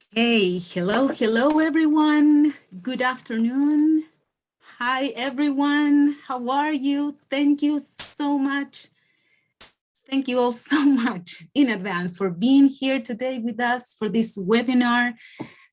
Okay, hello everyone. Good afternoon. Hi everyone, how are you? Thank you so much. Thank you all so much in advance for being here today with us for this webinar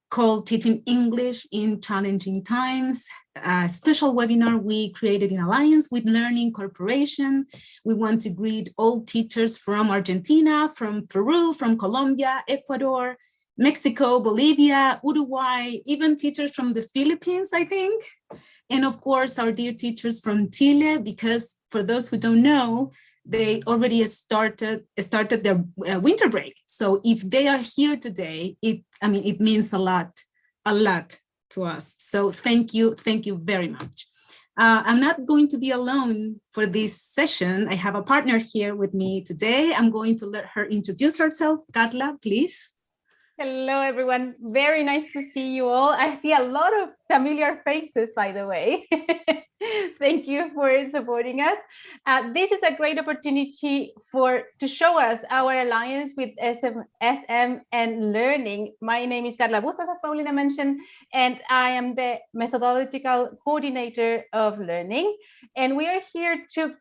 called Teaching English in Challenging Times, a special webinar we created in alliance with Learning Corporation. We want to greet all teachers from Argentina, from Peru, from Colombia, Ecuador, Mexico, Bolivia, Uruguay, even teachers from the Philippines, I think. And of course, our dear teachers from Chile, because for those who don't know, they already started their winter break. So if they are here today, it means a lot to us. So thank you very much. I'm not going to be alone for this session. I have a partner here with me today. I'm going to let her introduce herself. Carla, please. Hello, everyone. Very nice to see you all. I see a lot of familiar faces, by the way. Thank you for supporting us. This is a great opportunity to show us our alliance with SM and Learning. My name is Carla Bustos, as Paulina mentioned, and I am the methodological coordinator of Learning. And we are here to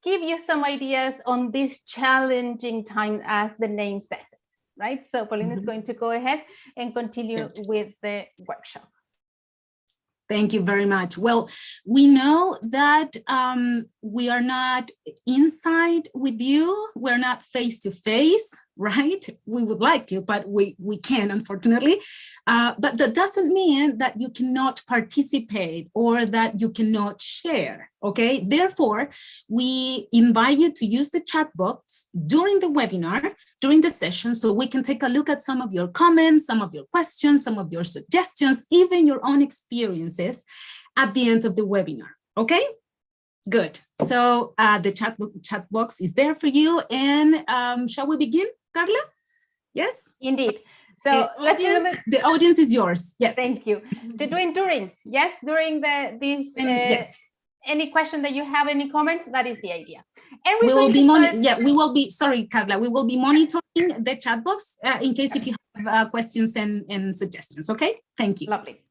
give you some ideas on this challenging time, as the name says. Right, so Paulina is going to go ahead and continue with the workshop. Thank you very much. Well, we know that we are not inside with you. We're not face to face, right? We would like to, but we can't, unfortunately. But that doesn't mean that you cannot participate or that you cannot share, okay? Therefore, we invite you to use the chat box during the webinar, during the session, so we can take a look at some of your comments, some of your questions, some of your suggestions, even your own experiences at the end of the webinar, okay? Good. So the chat box is there for you. And shall we begin, Carla? Yes? Indeed. So let's remember, the audience is yours. Yes. Thank you. During yes. Any question that you have, any comments, that is the idea. And we will be, sorry, Carla, we will be monitoring the chat box in case if you have questions and suggestions, okay? Thank you. Lovely.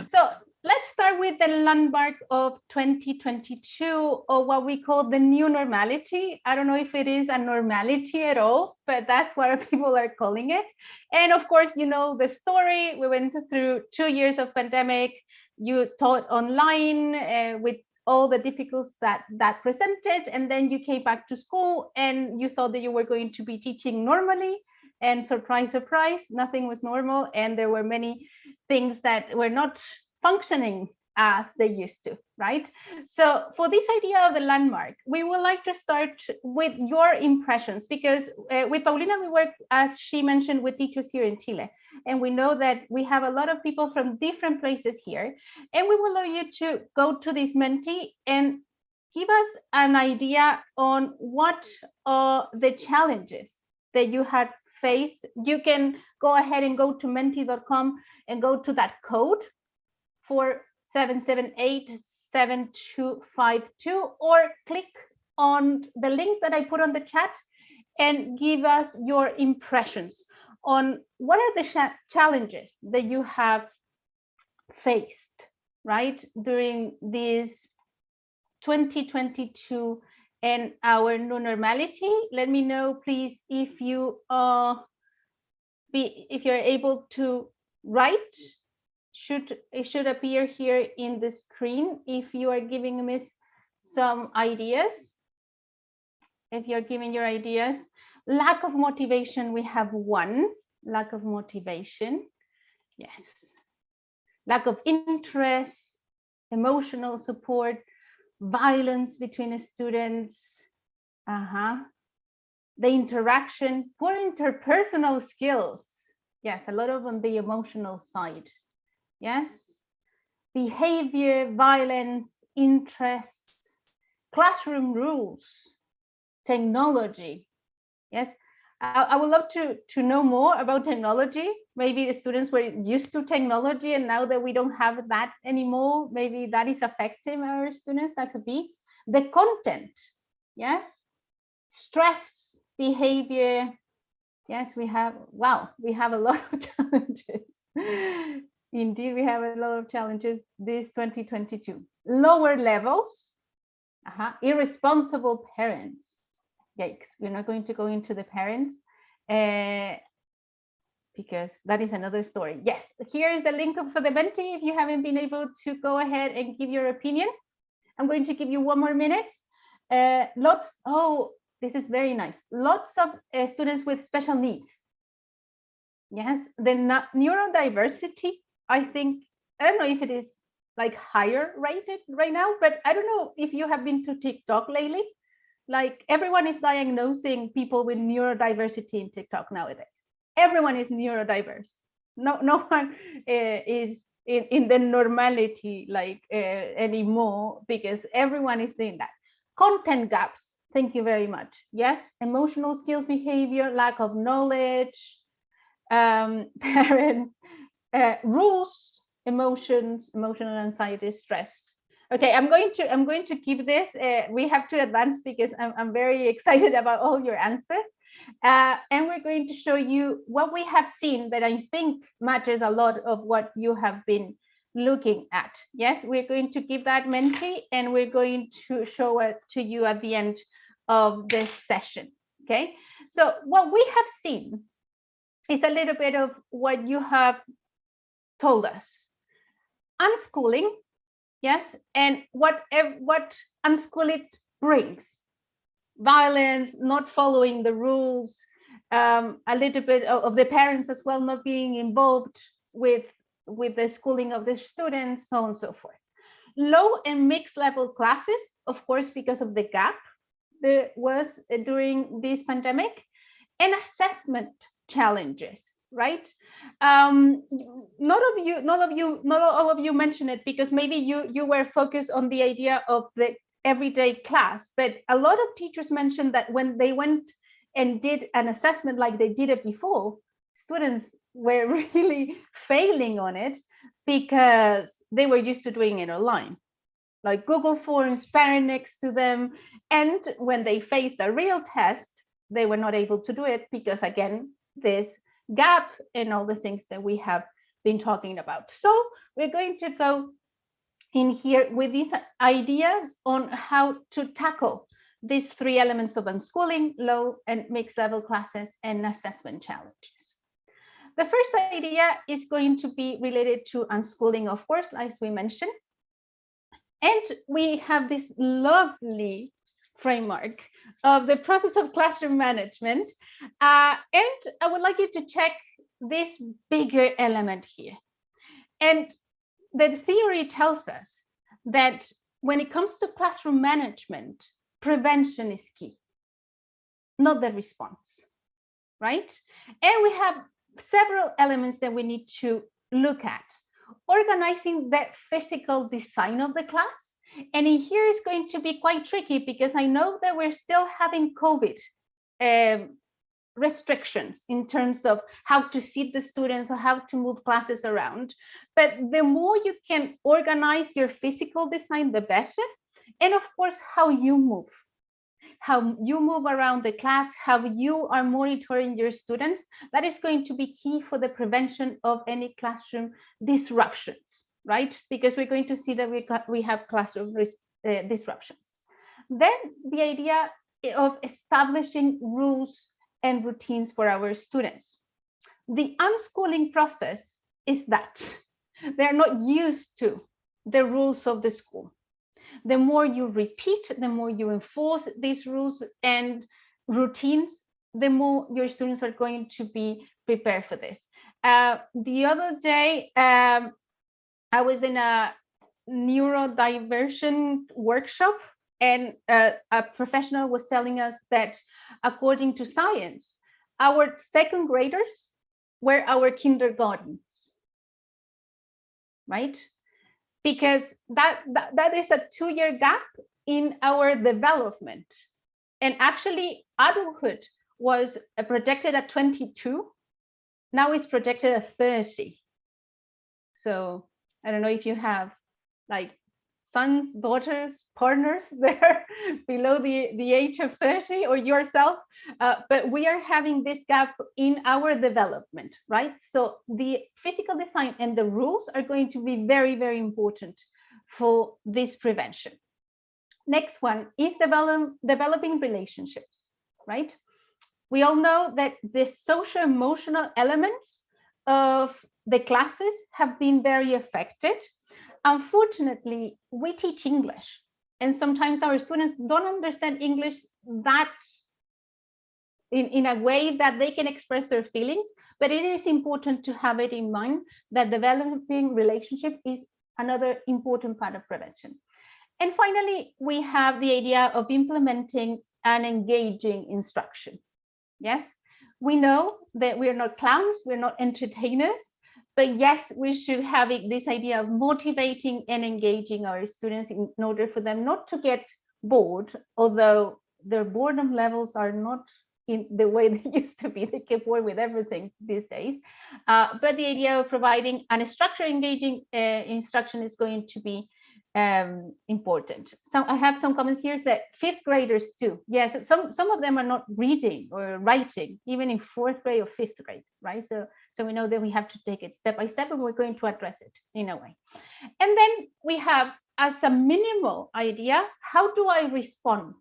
So let's start with the landmark of 2022, or what we call the new normality. I don't know if it is a normality at all, but that's what people are calling it. And of course, you know the story. We went through 2 years of pandemic. You taught online with all the difficulties that presented, and then you came back to school and you thought that you were going to be teaching normally, and surprise, surprise, nothing was normal, and there were many things that were not functioning as they used to, right? So for this idea of the landmark, we would like to start with your impressions, because with Paulina, we work, as she mentioned, with teachers here in Chile. And we know that we have a lot of people from different places here. And we would love you to go to this Menti and give us an idea on what are the challenges that you had faced. You can go ahead and go to menti.com and go to that code 47787252, or click on the link that I put on the chat and give us your impressions on what are the challenges that you have faced, right, during this 2022 and our new normality. Let me know, please, if you if you're able to write. It should appear here in the screen if you are giving me some ideas. If you're giving your ideas. Lack of motivation, we have one. Lack of motivation, yes. Lack of interest, emotional support, violence between students, the interaction, poor interpersonal skills, yes, a lot of on the emotional side, yes, behavior, violence, interests, classroom rules, technology, yes. I would love to know more about technology. Maybe the students were used to technology, and now that we don't have that anymore, maybe that is affecting our students. That could be the content, yes, stress, behavior, yes. We have a lot of challenges. Indeed, we have a lot of challenges this 2022. Lower levels, irresponsible parents. Yikes, we're not going to go into the parents because that is another story. Yes, here is the link for the Menti if you haven't been able to go ahead and give your opinion. I'm going to give you 1 more minute. This is very nice. Lots of students with special needs. Yes, the neurodiversity, I think, I don't know if it is like higher rated right now, but I don't know if you have been to TikTok lately. Like everyone is diagnosing people with neurodiversity in TikTok nowadays. Everyone is neurodiverse. No one is in the normality like anymore, because everyone is doing that. Content gaps. Thank you very much. Yes, emotional skills, behavior, lack of knowledge, parents, rules, emotions, emotional anxiety, stress. Okay, I'm going to keep this. We have to advance because I'm very excited about all your answers. And we're going to show you what we have seen that I think matches a lot of what you have been looking at. Yes, we're going to give that Menti and we're going to show it to you at the end of this session. Okay, so what we have seen is a little bit of what you have told us. Unschooling, yes, and what unschooling brings. Violence, not following the rules, a little bit of the parents as well not being involved with the schooling of the students, so on and so forth. Low and mixed level classes, of course, because of the gap there was during this pandemic, and assessment challenges, right? Not all of you mentioned it because maybe you were focused on the idea of the everyday class, but a lot of teachers mentioned that when they went and did an assessment like they did it before, students were really failing on it because they were used to doing it online, like Google Forms, parent next to them. And when they faced a real test, they were not able to do it because, again, this gap and all the things that we have been talking about. So we're going to go in here with these ideas on how to tackle these 3 elements of unschooling, low and mixed level classes, and assessment challenges. The first idea is going to be related to unschooling, of course, as we mentioned. And we have this lovely framework of the process of classroom management. And I would like you to check this bigger element here. And the theory tells us that when it comes to classroom management, prevention is key, not the response, right? And we have several elements that we need to look at. Organizing the physical design of the class. And in here is going to be quite tricky because I know that we're still having COVID restrictions in terms of how to seat the students or how to move classes around. But the more you can organize your physical design, the better. And of course, how you move around the class, how you are monitoring your students, that is going to be key for the prevention of any classroom disruptions, right? Because we're going to see that we have classroom disruptions. Then the idea of establishing rules and routines for our students. The unschooling process is that they're not used to the rules of the school. The more you repeat, the more you enforce these rules and routines, the more your students are going to be prepared for this. The other day, I was in a neurodiversion workshop, and a professional was telling us that according to science, our second graders were our kindergartens, right? Because that is a 2-year gap in our development. And actually adulthood was projected at 22. Now it's projected at 30. So I don't know if you have like sons, daughters, partners there below the age of 30 or yourself, but we are having this gap in our development, right? So the physical design and the rules are going to be very, very important for this prevention. Next one is developing relationships, right? We all know that the social-emotional elements of the classes have been very affected. Unfortunately, we teach English, and sometimes our students don't understand English that in a way that they can express their feelings, but it is important to have it in mind that developing relationship is another important part of prevention. And finally, we have the idea of implementing an engaging instruction. Yes, we know that we're not clowns, we're not entertainers, but yes, we should have this idea of motivating and engaging our students in order for them not to get bored, although their boredom levels are not in the way they used to be. They get bored with everything these days. But the idea of providing a structured, engaging instruction is going to be important. So I have some comments here that fifth graders too. Yes, some of them are not reading or writing, even in fourth grade or fifth grade, right? So we know that we have to take it step by step, and we're going to address it in a way. And then we have, as a minimal idea, how do I respond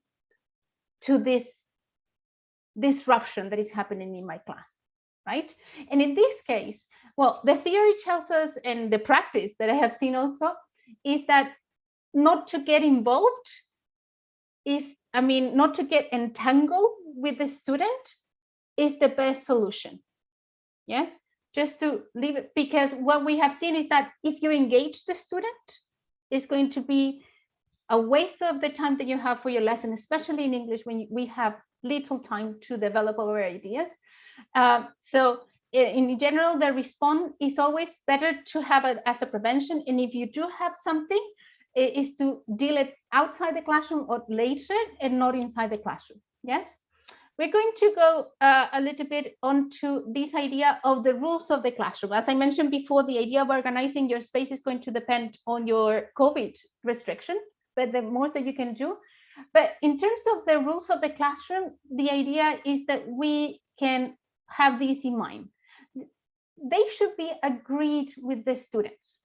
to this disruption that is happening in my class, right? And in this case, well, the theory tells us, and the practice that I have seen also, is that not to get involved is, not to get entangled with the student is the best solution. Yes, just to leave it, because what we have seen is that if you engage the student, it's going to be a waste of the time that you have for your lesson, especially in English when we have little time to develop our ideas. So in general, the response is always better to have it as a prevention. And if you do have something, it is to deal it outside the classroom or later and not inside the classroom. Yes. We're going to go a little bit onto this idea of the rules of the classroom. As I mentioned before, the idea of organizing your space is going to depend on your COVID restriction, but the more that you can do. But in terms of the rules of the classroom, the idea is that we can have these in mind. They should be agreed with the students.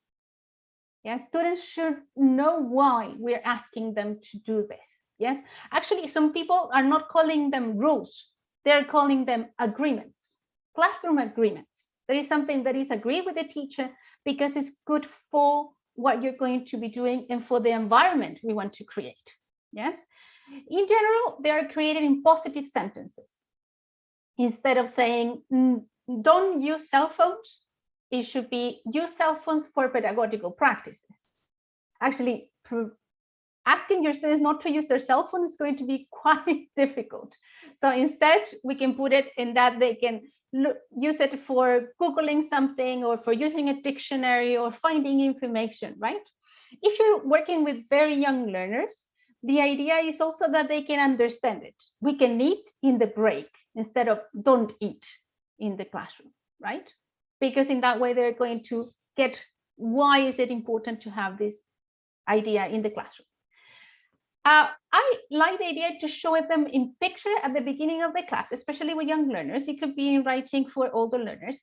Yes, students should know why we're asking them to do this. Yes, actually, some people are not calling them rules. They're calling them agreements, classroom agreements. There is something that is agreed with the teacher because it's good for what you're going to be doing and for the environment we want to create. Yes, in general, they are created in positive sentences. Instead of saying, don't use cell phones, it should be use cell phones for pedagogical practices. Actually, asking your students not to use their cell phone is going to be quite difficult. So instead, we can put it in that they can use it for Googling something or for using a dictionary or finding information, right? If you're working with very young learners, the idea is also that they can understand it. We can eat in the break instead of don't eat in the classroom, right? Because in that way, they're going to get why is it important to have this idea in the classroom. I like the idea to show them in picture at the beginning of the class, especially with young learners. It could be in writing for older learners.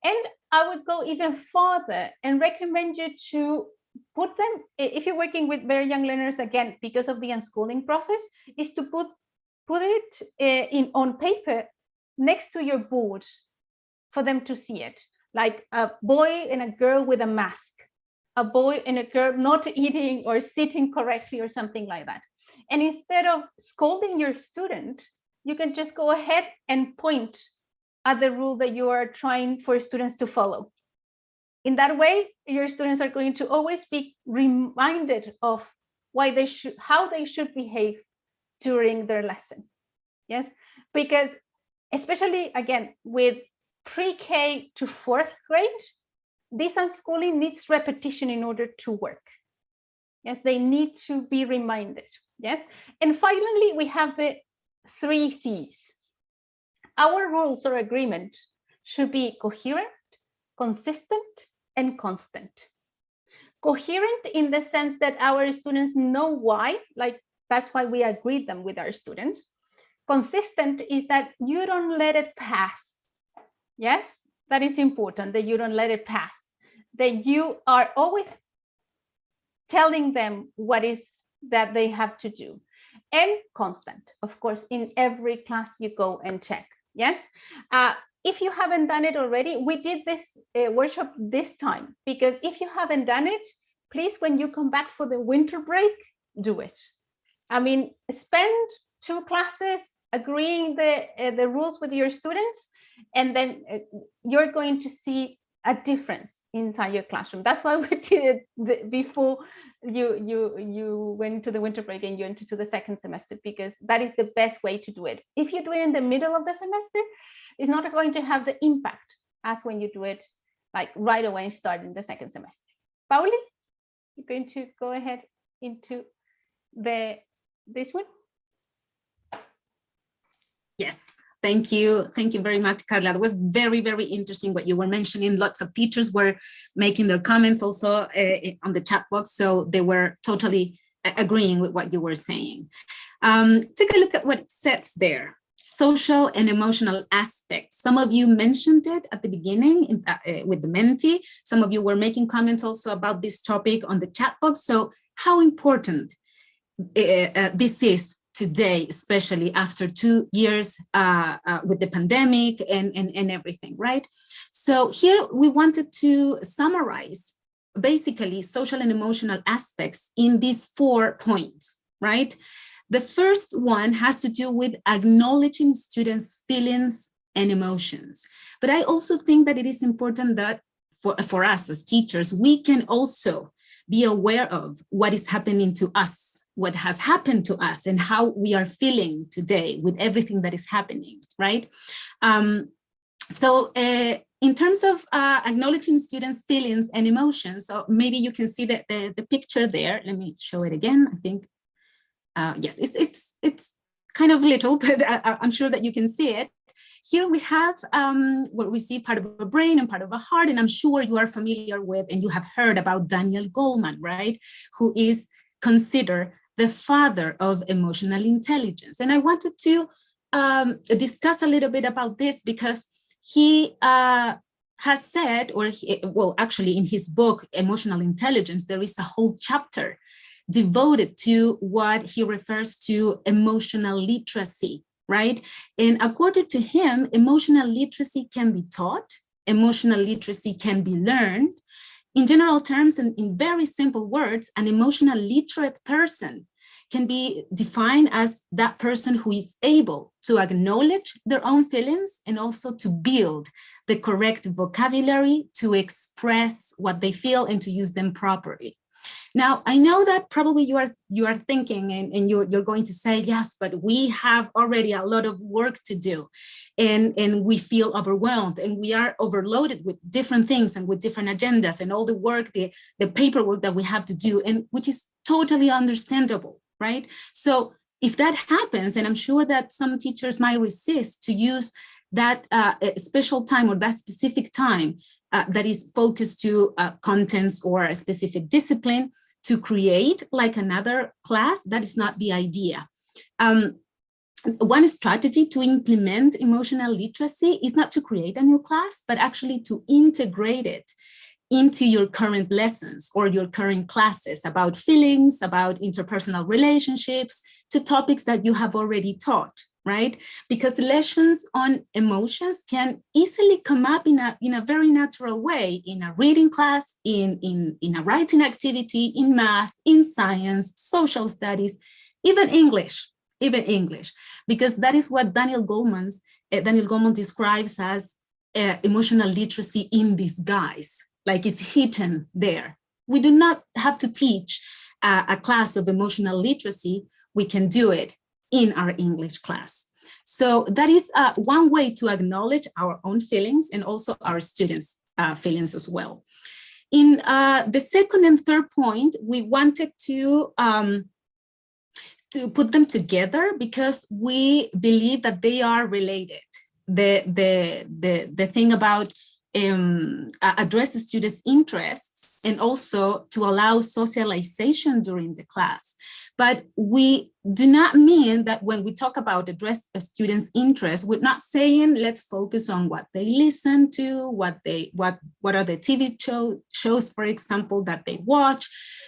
And I would go even further and recommend you to put them, if you're working with very young learners, again, because of the unschooling process, is to put it on paper next to your board for them to see it, like a boy and a girl with a mask, a boy and a girl not eating or sitting correctly or something like that. And instead of scolding your student, you can just go ahead and point at the rule that you are trying for students to follow. In that way, your students are going to always be reminded of how they should behave during their lesson. Yes, because especially again with pre-K to fourth grade, this unschooling needs repetition in order to work. Yes, they need to be reminded. Yes, and finally, we have the 3 C's. Our rules or agreement should be coherent, consistent, and constant. Coherent in the sense that our students know why, like that's why we agreed them with our students. Consistent is that you don't let it pass. Yes, that is important, that you don't let it pass, that you are always telling them what is that they have to do. And constant, of course, in every class you go and check. Yes. If you haven't done it already, we did this workshop this time, because if you haven't done it, please, when you come back for the winter break, do it. I mean, spend 2 classes agreeing the rules with your students, and then you're going to see a difference inside your classroom. That's why we did it before you went to the winter break and you entered to the second semester, because that is the best way to do it. If you do it in the middle of the semester, it's not going to have the impact as when you do it like right away and start in the second semester. Pauli, you're going to go ahead into this one. Yes, thank you. Thank you very much, Carla. It was very, very interesting what you were mentioning. Lots of teachers were making their comments also on the chat box, so they were totally agreeing with what you were saying. Take a look at what it says there. Social and emotional aspects. Some of you mentioned it at the beginning with the Menti. Some of you were making comments also about this topic on the chat box. So how important this is today, especially after 2 years with the pandemic and everything, right? So here we wanted to summarize basically social and emotional aspects in these 4 points, right? The first one has to do with acknowledging students' feelings and emotions. But I also think that it is important that for us as teachers, we can also be aware of what is happening to us, what has happened to us, and how we are feeling today with everything that is happening, right? In terms of acknowledging students' feelings and emotions, so maybe you can see the picture there. Let me show it again, I think. Yes, it's kind of little, but I'm sure that you can see it. Here we have what we see part of a brain and part of a heart, and I'm sure you are familiar with and you have heard about Daniel Goleman, right? Who is considered the father of emotional intelligence. And I wanted to discuss a little bit about this because he has said, well, actually in his book, Emotional Intelligence, there is a whole chapter devoted to what he refers to emotional literacy, right? And according to him, emotional literacy can be taught, emotional literacy can be learned. In general terms, and in very simple words, an emotional literate person can be defined as that person who is able to acknowledge their own feelings and also to build the correct vocabulary to express what they feel and to use them properly. Now, I know that probably you are thinking and you're going to say, yes, but we have already a lot of work to do and we feel overwhelmed and we are overloaded with different things and with different agendas and all the work, the paperwork that we have to do, and which is totally understandable, right? So if that happens, and I'm sure that some teachers might resist to use that special time or that specific time that is focused to contents or a specific discipline to create like another class, that is not the idea. One strategy to implement emotional literacy is not to create a new class, but actually to integrate it into your current lessons or your current classes about feelings, about interpersonal relationships, to topics that you have already taught, right? Because lessons on emotions can easily come up in a very natural way in a reading class, in a writing activity, in math, in science, social studies, even English, because that is what Daniel Goleman describes as emotional literacy in disguise, like it's hidden there. We do not have to teach a class of emotional literacy. We can do it in our English class. So that is one way to acknowledge our own feelings and also our students' feelings as well. In the second and third point, we wanted to put them together because we believe that they are related. The thing about address the students' interests and also to allow socialization during the class. But we do not mean that when we talk about address a student's interest, we're not saying let's focus on what they listen to, what are the TV shows, for example, that they watch.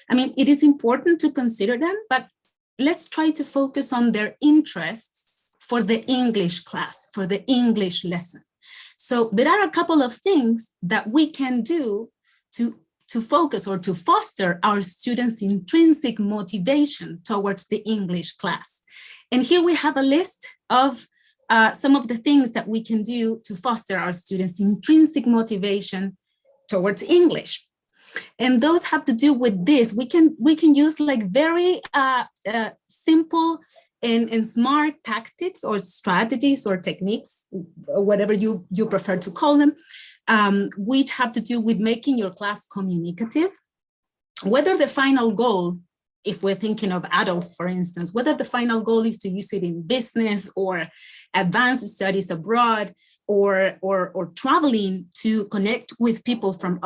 I mean, it is important to consider them, but let's try to focus on their interests for the English class, for the English lesson. So there are a couple of things that we can do to focus or to foster our students' intrinsic motivation towards the English class. And here we have a list of some of the things that we can do to foster our students' intrinsic motivation towards English. And those have to do with this. We can use like very simple and smart tactics or strategies or techniques, whatever you prefer to call them, which have to do with making your class communicative. Whether the final goal, if we're thinking of adults, for instance, whether the final goal is to use it in business or advanced studies abroad or traveling to connect with people from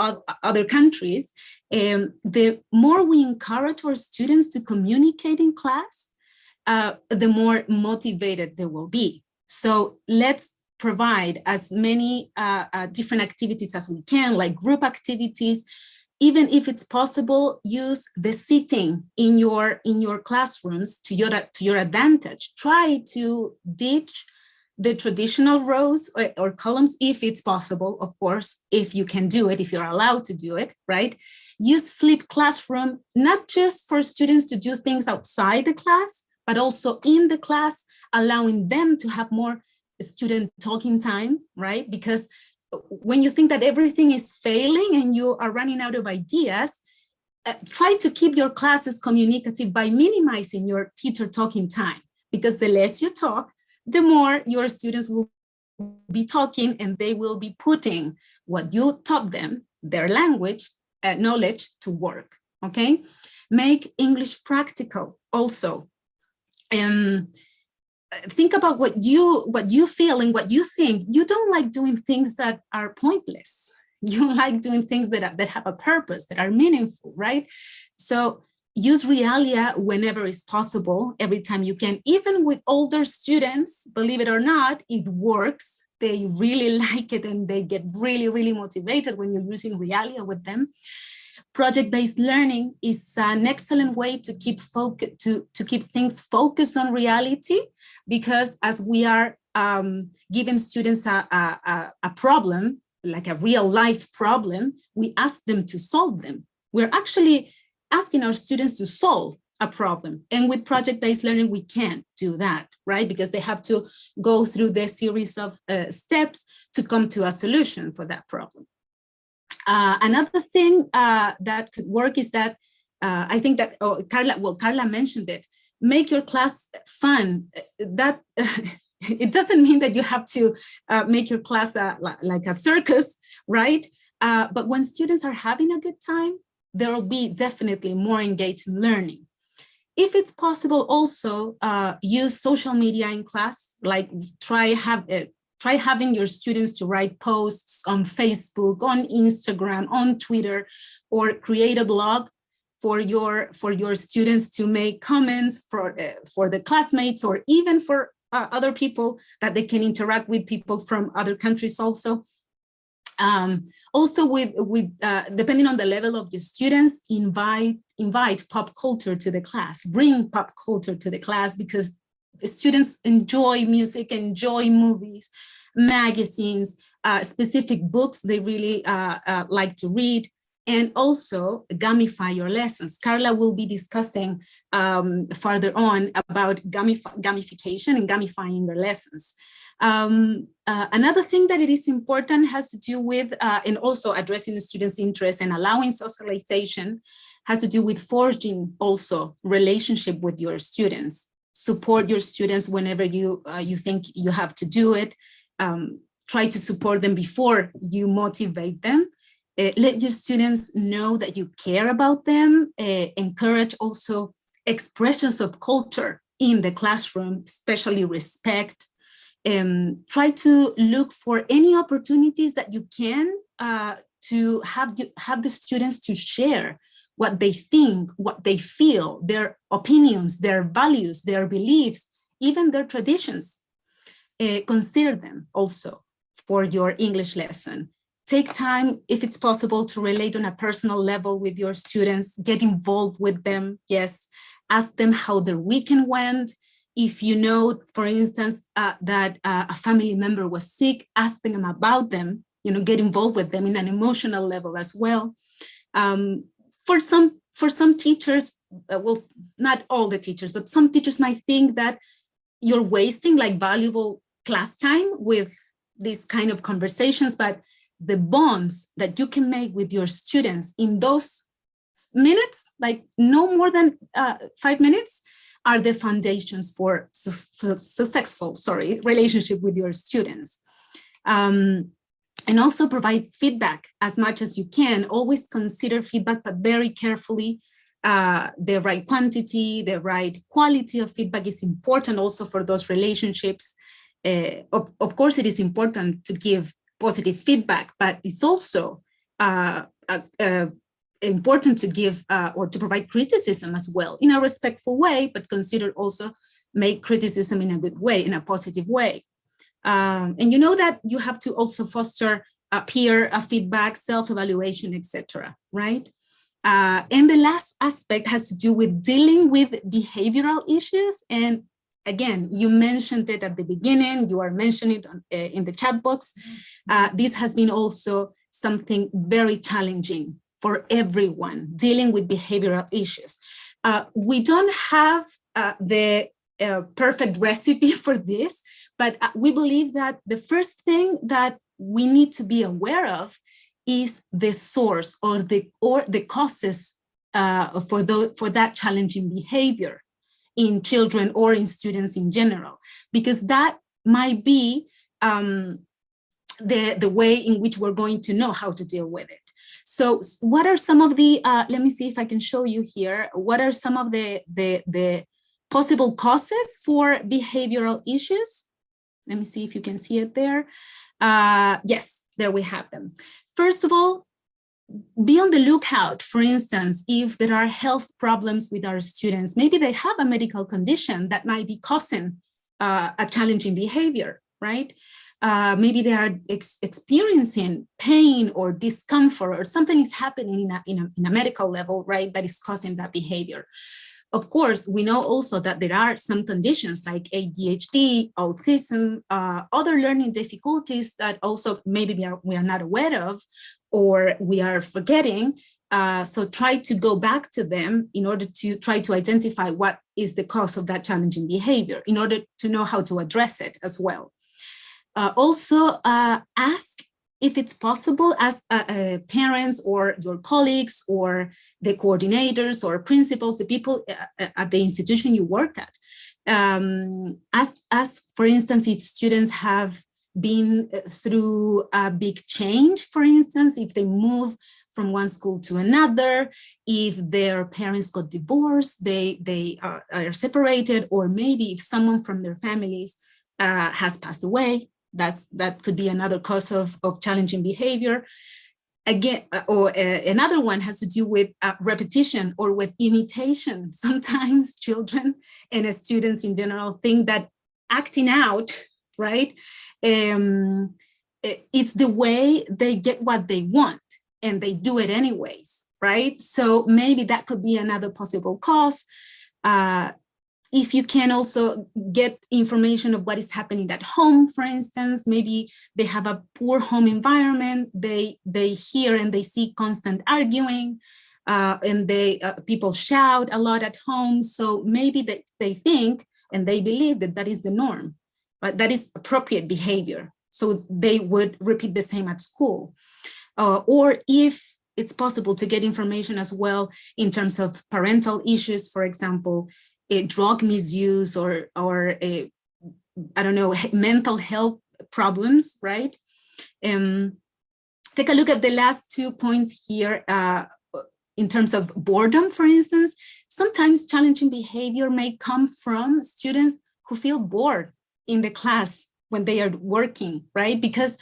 other countries, the more we encourage our students to communicate in class, the more motivated they will be. So let's provide as many different activities as we can, like group activities. Even if it's possible, use the seating in your classrooms to your advantage. Try to ditch the traditional rows or columns if it's possible, of course, if you can do it, if you're allowed to do it, right? Use flipped classroom, not just for students to do things outside the class, but also in the class, allowing them to have more student talking time, right? Because when you think that everything is failing and you are running out of ideas, try to keep your classes communicative by minimizing your teacher talking time, because the less you talk, the more your students will be talking and they will be putting what you taught them, their language, knowledge to work, okay? Make English practical also. Think about what you feel and what you think. You don't like doing things that are pointless. You like doing things that have a purpose, that are meaningful, right? So use Realia whenever it's possible, every time you can. Even with older students, believe it or not, it works. They really like it and they get really, really motivated when you're using Realia with them. Project-based learning is an excellent way to keep things focused on reality, because as we are giving students a problem, like a real life problem, we ask them to solve them. We're actually asking our students to solve a problem. And with project-based learning, we can't do that, right? Because they have to go through the series of steps to come to a solution for that problem. Another thing that could work is that I think that Carla mentioned it. Make your class fun. That it doesn't mean that you have to make your class like a circus, right? But when students are having a good time, there will be definitely more engaged in learning. If it's possible, also use social media in class. Like try having your students to write posts on Facebook, on Instagram, on Twitter, or create a blog for your students to make comments for the classmates, or even for other people that they can interact with, people from other countries also. Also with depending on the level of your students, invite pop culture to the class, bring pop culture to the class, because students enjoy music, enjoy movies, magazines, specific books they really like to read, and also gamify your lessons. Carla will be discussing further on about gamification and gamifying your lessons. Another thing that it is important has to do with, and also addressing the students' interest and allowing socialization, has to do with forging also relationship with your students. Support your students whenever you think you have to do it. Try to support them before you motivate them. Let your students know that you care about them. Encourage also expressions of culture in the classroom, especially respect. Try to look for any opportunities that you can to have the students to share what they think, what they feel, their opinions, their values, their beliefs, even their traditions. Consider them also for your English lesson. Take time, if it's possible, to relate on a personal level with your students, get involved with them, yes. Ask them how their weekend went. If you know, for instance, that a family member was sick, ask them about them, get involved with them in an emotional level as well. For some teachers, well, not all the teachers, but some teachers might think that you're wasting like valuable class time with these kind of conversations, but the bonds that you can make with your students in those minutes, like no more than 5 minutes, are the foundations for successful, relationship with your students. And also provide feedback as much as you can. Always consider feedback, but very carefully. The right quantity, the right quality of feedback is important also for those relationships. Of course, it is important to give positive feedback, but it's also important to give or to provide criticism as well in a respectful way, but consider also make criticism in a good way, in a positive way. And you know that you have to also foster peer feedback, self-evaluation, etc., right? And the last aspect has to do with dealing with behavioral issues. And again, you mentioned it at the beginning, you are mentioning it in the chat box. This has been also something very challenging for everyone, dealing with behavioral issues. We don't have the perfect recipe for this, but we believe that the first thing that we need to be aware of is the source or the causes for that challenging behavior in children or in students in general, because that might be the way in which we're going to know how to deal with it. So what are some of the, let me see if I can show you here, what are some of the possible causes for behavioral issues? Let me see if you can see it there. Yes, there we have them. First of all, be on the lookout, for instance, if there are health problems with our students, maybe they have a medical condition that might be causing a challenging behavior, right? Maybe they are experiencing pain or discomfort, or something is happening in a medical level, right, that is causing that behavior. Of course, we know also that there are some conditions like ADHD, autism, other learning difficulties that also maybe we are not aware of or we are forgetting. So try to go back to them in order to try to identify what is the cause of that challenging behavior in order to know how to address it as well. Also, ask if it's possible, as parents or your colleagues or the coordinators or principals, the people at the institution you work at. Ask, for instance, if students have been through a big change, for instance, if they move from one school to another, if their parents got divorced, they are separated, or maybe if someone from their families has passed away. That could be another cause of challenging behavior. Again, or another one has to do with repetition or with imitation. Sometimes children and students in general think that acting out, right, it's the way they get what they want and they do it anyways, right? So maybe that could be another possible cause. If you can also get information of what is happening at home, for instance, maybe they have a poor home environment, they hear and they see constant arguing, and people shout a lot at home. So maybe they think and they believe that is the norm, but that is appropriate behavior. So they would repeat the same at school. Or if it's possible to get information as well in terms of parental issues, for example, drug misuse or I don't know, mental health problems, right? Take a look at the last 2 points here in terms of boredom, for instance. Sometimes challenging behavior may come from students who feel bored in the class when they are working, right? Because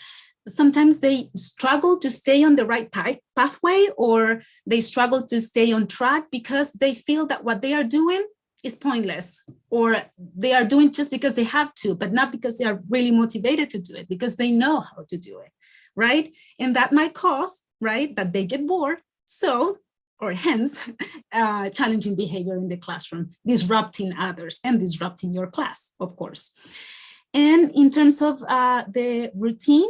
sometimes they struggle to stay on the right pathway, or they struggle to stay on track because they feel that what they are doing is pointless, or they are doing just because they have to, but not because they are really motivated to do it, because they know how to do it, right? And that might cause, right, that they get bored. So, or hence, challenging behavior in the classroom, disrupting others and disrupting your class, of course. And in terms of the routine,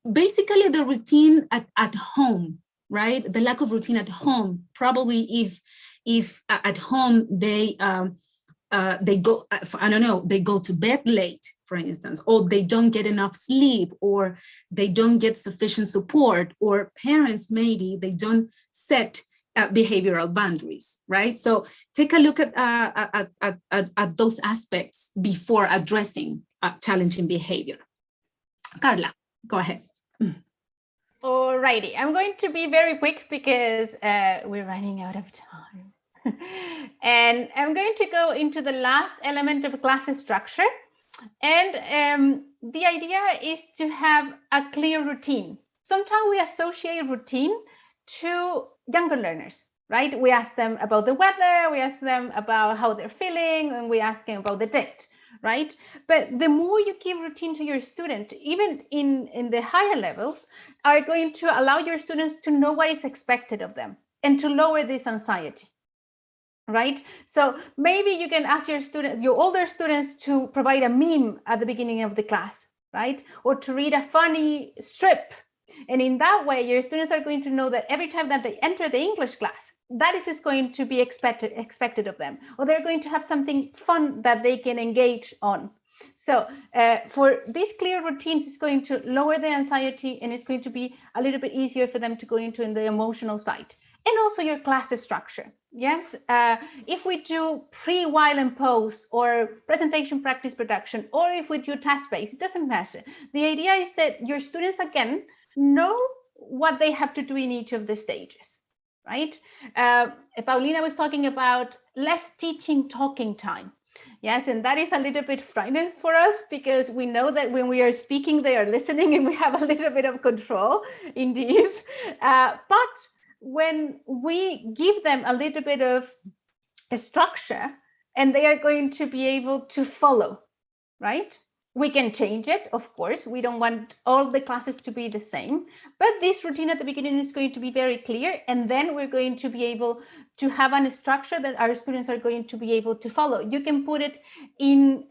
basically the routine at home, right? The lack of routine at home, probably if at home they go, I don't know, they go to bed late, for instance, or they don't get enough sleep, or they don't get sufficient support, or parents, maybe they don't set behavioral boundaries, right? So take a look at those aspects before addressing challenging behavior. Carla, go ahead. Alrighty, I'm going to be very quick because we're running out of time. And I'm going to go into the last element of class structure. And the idea is to have a clear routine. Sometimes we associate routine to younger learners, right? We ask them about the weather, we ask them about how they're feeling, and we ask them about the date, right? But the more you give routine to your student, even in the higher levels, are going to allow your students to know what is expected of them and to lower this anxiety. Right? So maybe you can ask your older students to provide a meme at the beginning of the class, right? Or to read a funny strip. And in that way, your students are going to know that every time that they enter the English class, that is going to be expected of them. Or they're going to have something fun that they can engage on. So for these clear routines, it's going to lower the anxiety, and it's going to be a little bit easier for them to go into the emotional side. And also your class structure. Yes, if we do pre, while, and post, or presentation, practice, production, or if we do task-based, it doesn't matter. The idea is that your students, again, know what they have to do in each of the stages, right? Paulina was talking about less teaching, talking time. Yes, and that is a little bit frightening for us because we know that when we are speaking, they are listening, and we have a little bit of control, indeed. But when we give them a little bit of a structure, and they are going to be able to follow, right? We can change it, of course. We don't want all the classes to be the same, but this routine at the beginning is going to be very clear, and then we're going to be able to have a structure that our students are going to be able to follow. You can put it in,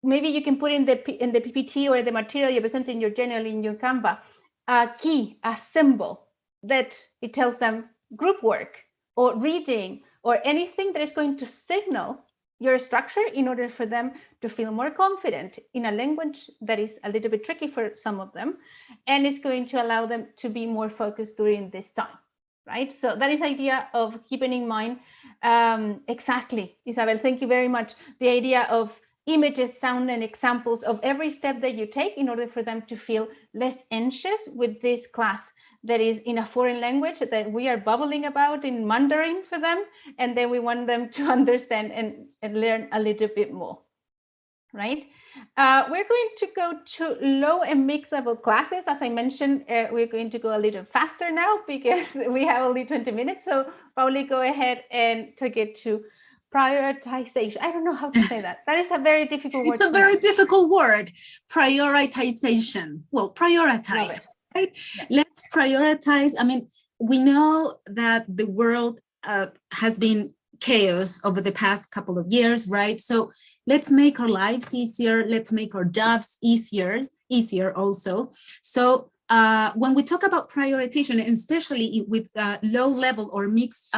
maybe you can put in the PPT or the material you present in your journal, in your Canva, a key, a symbol that it tells them group work or reading or anything that is going to signal your structure in order for them to feel more confident in a language that is a little bit tricky for some of them, and is going to allow them to be more focused during this time, right? So that is the idea of keeping in mind. Exactly, Isabel, thank you very much. The idea of images, sound, and examples of every step that you take in order for them to feel less anxious with this class that is in a foreign language that we are bubbling about in Mandarin for them, and then we want them to understand and learn a little bit more, right? We're going to go to low and mixed level classes. As I mentioned, we're going to go a little faster now because we have only 20 minutes. So Pauli, go ahead and take it to prioritization. I don't know how to say that. That is a very difficult word. It's a very difficult word. Prioritization. Well, prioritize, right? Yeah. Let's prioritize. I mean, we know that the world has been chaos over the past couple of years, right? So let's make our lives easier. Let's make our jobs easier also. So when we talk about prioritization, and especially with low level or mixed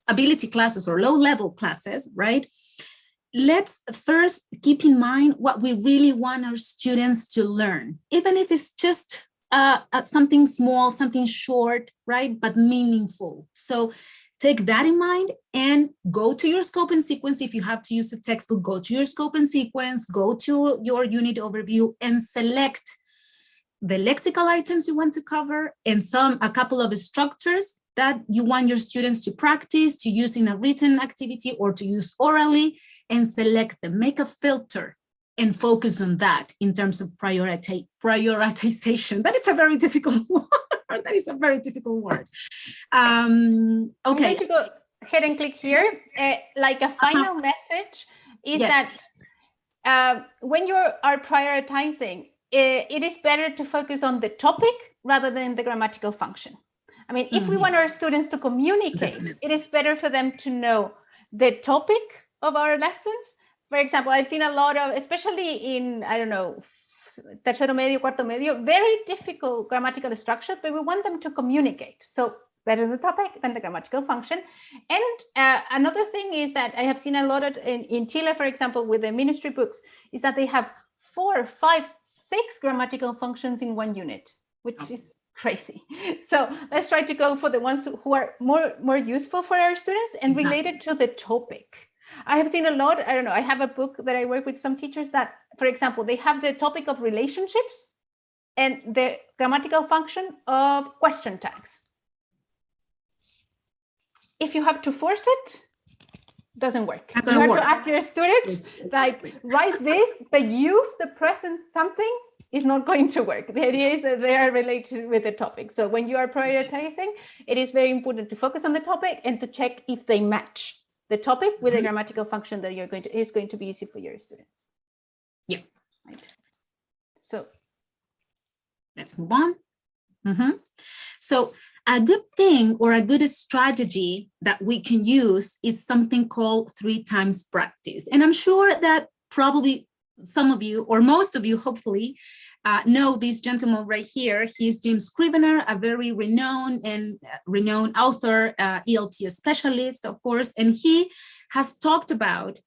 ability classes or low level classes, right? Let's first keep in mind what we really want our students to learn, even if it's just something small, something short, right? But meaningful. So take that in mind and go to your scope and sequence. If you have to use a textbook, go to your scope and sequence, go to your unit overview and select the lexical items you want to cover and a couple of structures that you want your students to practice, to use in a written activity or to use orally, and select them. Make a filter and focus on that in terms of prioritization. That is a very difficult word. That is a very difficult word. Okay. I'm going to go ahead and click here. Like a final message is that when you are prioritizing, it is better to focus on the topic rather than the grammatical function. I mean, if we want our students to communicate, it is better for them to know the topic of our lessons. For example, I've seen a lot of, especially in, I don't know, tercero medio, cuarto medio, very difficult grammatical structure, but we want them to communicate. So better the topic than the grammatical function. And another thing is that I have seen a lot of in Chile, for example, with the ministry books, is that they have 4, 5, 6 grammatical functions in one unit, which is crazy. So let's try to go for the ones who are more useful for our students and related to the topic. I have seen a lot, I don't know, I have a book that I work with some teachers that, for example, they have the topic of relationships and the grammatical function of question tags. If you have to force it, doesn't work. You have to ask your students, like, write this, but use the present something is not going to work. The idea is that they are related with the topic. So when you are prioritizing, it is very important to focus on the topic and to check if they match the topic with a grammatical function that is going to be easy for your students. Yeah. Right. So let's move on. So a good thing or a good strategy that we can use is something called 3 times practice. And I'm sure that probably some of you, or most of you, hopefully, know this gentleman right here. He's Jim Scrivener, a very renowned author, ELT specialist, of course, and he has talked about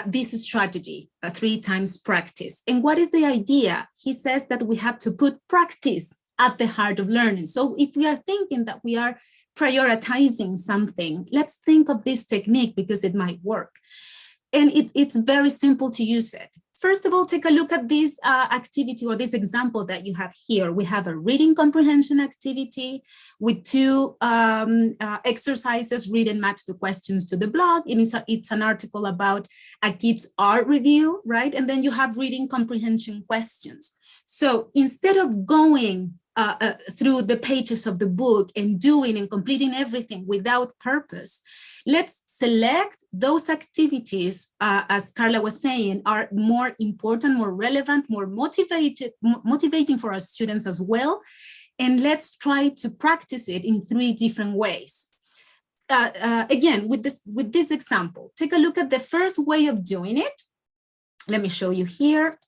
this strategy, 3 times practice. And what is the idea? He says that we have to put practice at the heart of learning. So if we are thinking that we are prioritizing something, let's think of this technique because it might work. And it's very simple to use it. First of all, take a look at this activity or this example that you have here. We have a reading comprehension activity with 2 exercises, read and match the questions to the blog. It's an article about a kid's art review, right? And then you have reading comprehension questions. So instead of going through the pages of the book and doing and completing everything without purpose, let's select those activities, as Carla was saying, are more important, more relevant, more motivating for our students as well. And let's try to practice it in 3 different ways. Again, with this example, take a look at the first way of doing it. Let me show you here.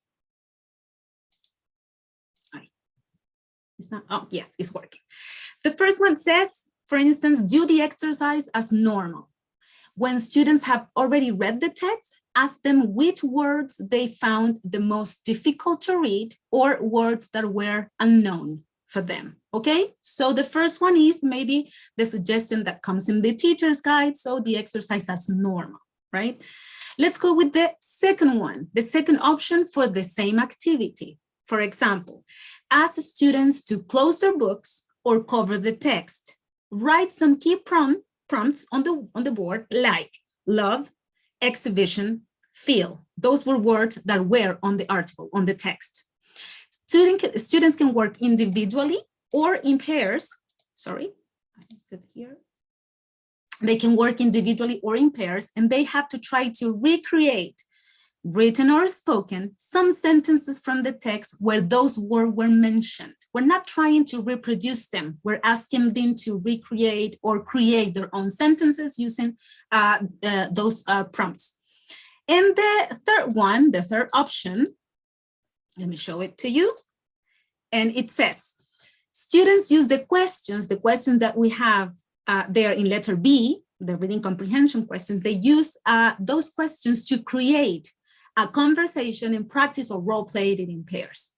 It's not, oh, yes, it's working. The first one says, for instance, do the exercise as normal. When students have already read the text, ask them which words they found the most difficult to read or words that were unknown for them, okay? So the first one is maybe the suggestion that comes in the teacher's guide, so the exercise as normal, right? Let's go with the second one, the second option for the same activity. For example, ask students to close their books or cover the text. Write some key prompts on the board like love, exhibition, feel. Those were words that were on the article, on the text. Students can work individually or in pairs. Sorry, I put here. They can work individually or in pairs, and they have to try to recreate, written or spoken, some sentences from the text where those words were mentioned. We're not trying to reproduce them. We're asking them to recreate or create their own sentences using those prompts. And the third one, the third option, let me show it to you. And it says, students use the questions that we have there in letter B, the reading comprehension questions, they use those questions to create a conversation and practice or role play it in pairs.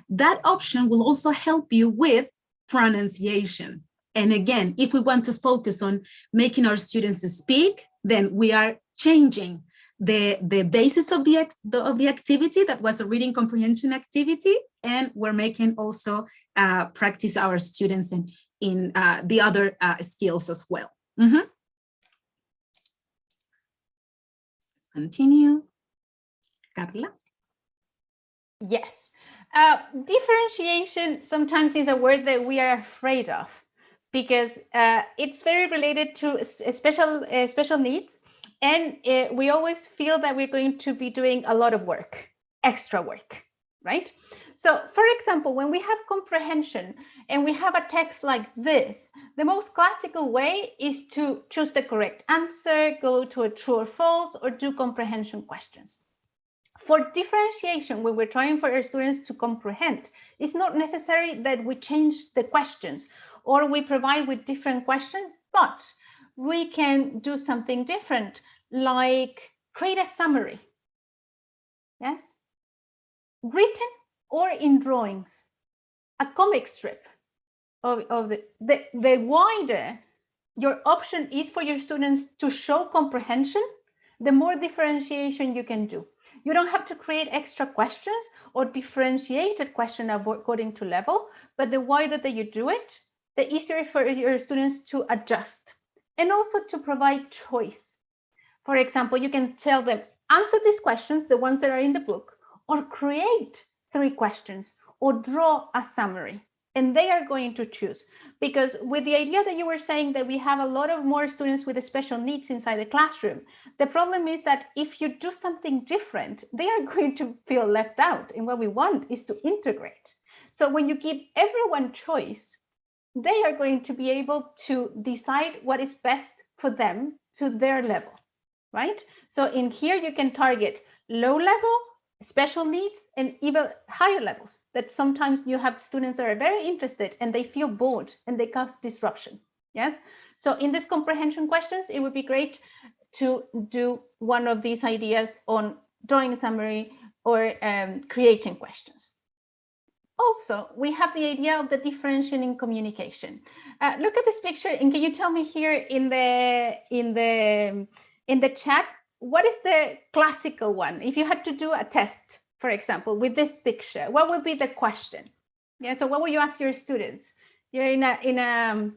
That option will also help you with pronunciation. And again, if we want to focus on making our students speak, then we are changing the basis of the activity that was a reading comprehension activity, and we're making also practice our students in the other skills as well. Continue. Carla. Yes. Differentiation sometimes is a word that we are afraid of because it's very related to special needs, and we always feel that we're going to be doing a lot of work, extra work, right? So, for example, when we have comprehension and we have a text like this, the most classical way is to choose the correct answer, go to a true or false, or do comprehension questions. For differentiation, when we're trying for our students to comprehend, it's not necessary that we change the questions or we provide with different questions, but we can do something different, like create a summary, yes, written or in drawings, a comic strip of the wider your option is for your students to show comprehension, the more differentiation you can do. You don't have to create extra questions or differentiated question according to level, but the wider that you do it, the easier for your students to adjust and also to provide choice. For example, you can tell them, answer these questions, the ones that are in the book, or create 3 questions or draw a summary. And they are going to choose, because with the idea that you were saying that we have a lot of more students with special needs inside the classroom, the problem is that if you do something different, they are going to feel left out. And what we want is to integrate. So when you give everyone choice, they are going to be able to decide what is best for them to their level, right? So in here, you can target low level, special needs, and even higher levels, that sometimes you have students that are very interested and they feel bored and they cause disruption. Yes. So in these comprehension questions, it would be great to do one of these ideas on drawing a summary or creating questions. Also, we have the idea of the differentiating communication. Look at this picture, and can you tell me here in the chat, what is the classical one? If you had to do a test, for example, with this picture, what would be the question? Yeah, so what would you ask your students? You're in a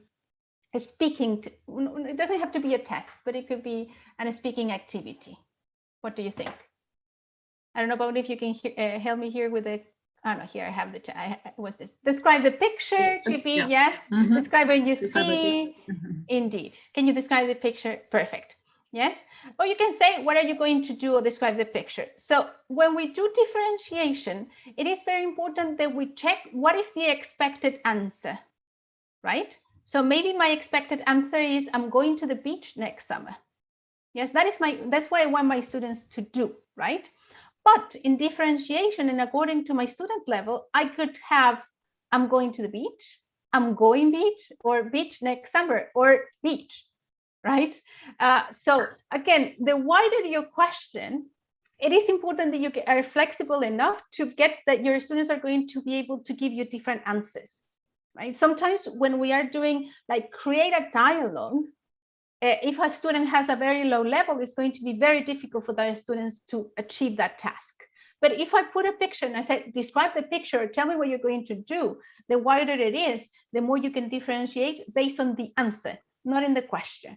speaking, it doesn't have to be a test, but it could be a speaking activity. What do you think? I don't know about if you can help me here with the, oh no, here I have the chat. What's this? Describe the picture, could be, yeah. Yes. Mm-hmm. Describe what you see. Mm-hmm. Indeed. Can you describe the picture? Perfect. Yes. Or you can say, what are you going to do or describe the picture? So when we do differentiation, it is very important that we check what is the expected answer, right? So maybe my expected answer is, I'm going to the beach next summer. Yes, that's what I want my students to do, right? But in differentiation and according to my student level, I could have, I'm going to the beach, I'm going beach, or beach next summer, or beach, right? So again, the wider your question, it is important that you are flexible enough to get that your students are going to be able to give you different answers, right? Sometimes when we are doing like create a dialogue, if a student has a very low level, it's going to be very difficult for their students to achieve that task. But if I put a picture and I say, describe the picture, tell me what you're going to do, the wider it is, the more you can differentiate based on the answer, not in the question,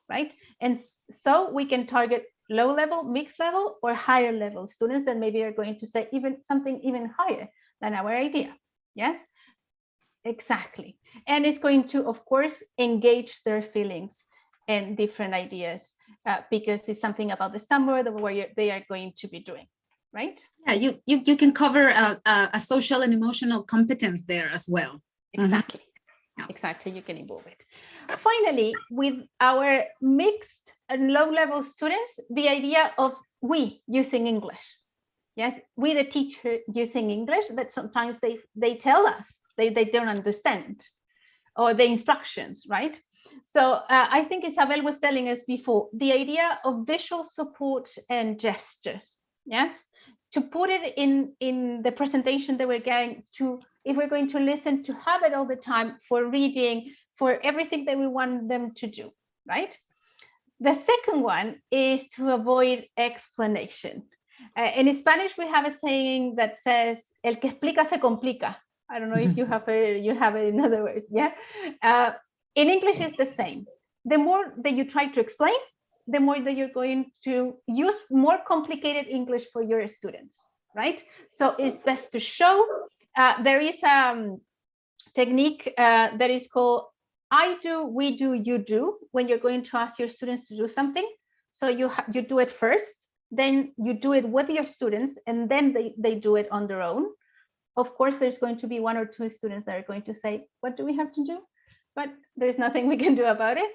right? And so we can target low level, mixed level, or higher level students that maybe are going to say even something even higher than our idea. Yes, exactly. And it's going to, of course, engage their feelings and different ideas because it's something about the summer where they are going to be doing, right? Yeah, you can cover a social and emotional competence there as well. Exactly. Mm-hmm. Exactly, you can involve it. Finally, with our mixed and low-level students, the idea of we using English. Yes, we the teacher using English that sometimes they tell us they don't understand, or the instructions, right? So I think Isabel was telling us before, the idea of visual support and gestures, yes? To put it in the presentation that we're going to, if we're going to listen, to have it all the time for reading, for everything that we want them to do, right? The second one is to avoid explanation. In Spanish, we have a saying that says, el que explica se complica. I don't know if you have it in other words, yeah? In English, it's the same. The more that you try to explain, the more that you're going to use more complicated English for your students, right? So it's best to show. There is a technique that is called I do, we do, you do, when you're going to ask your students to do something. So you do it first, then you do it with your students, and then they do it on their own. Of course, there's going to be 1 or 2 students that are going to say, what do we have to do? But there's nothing we can do about it.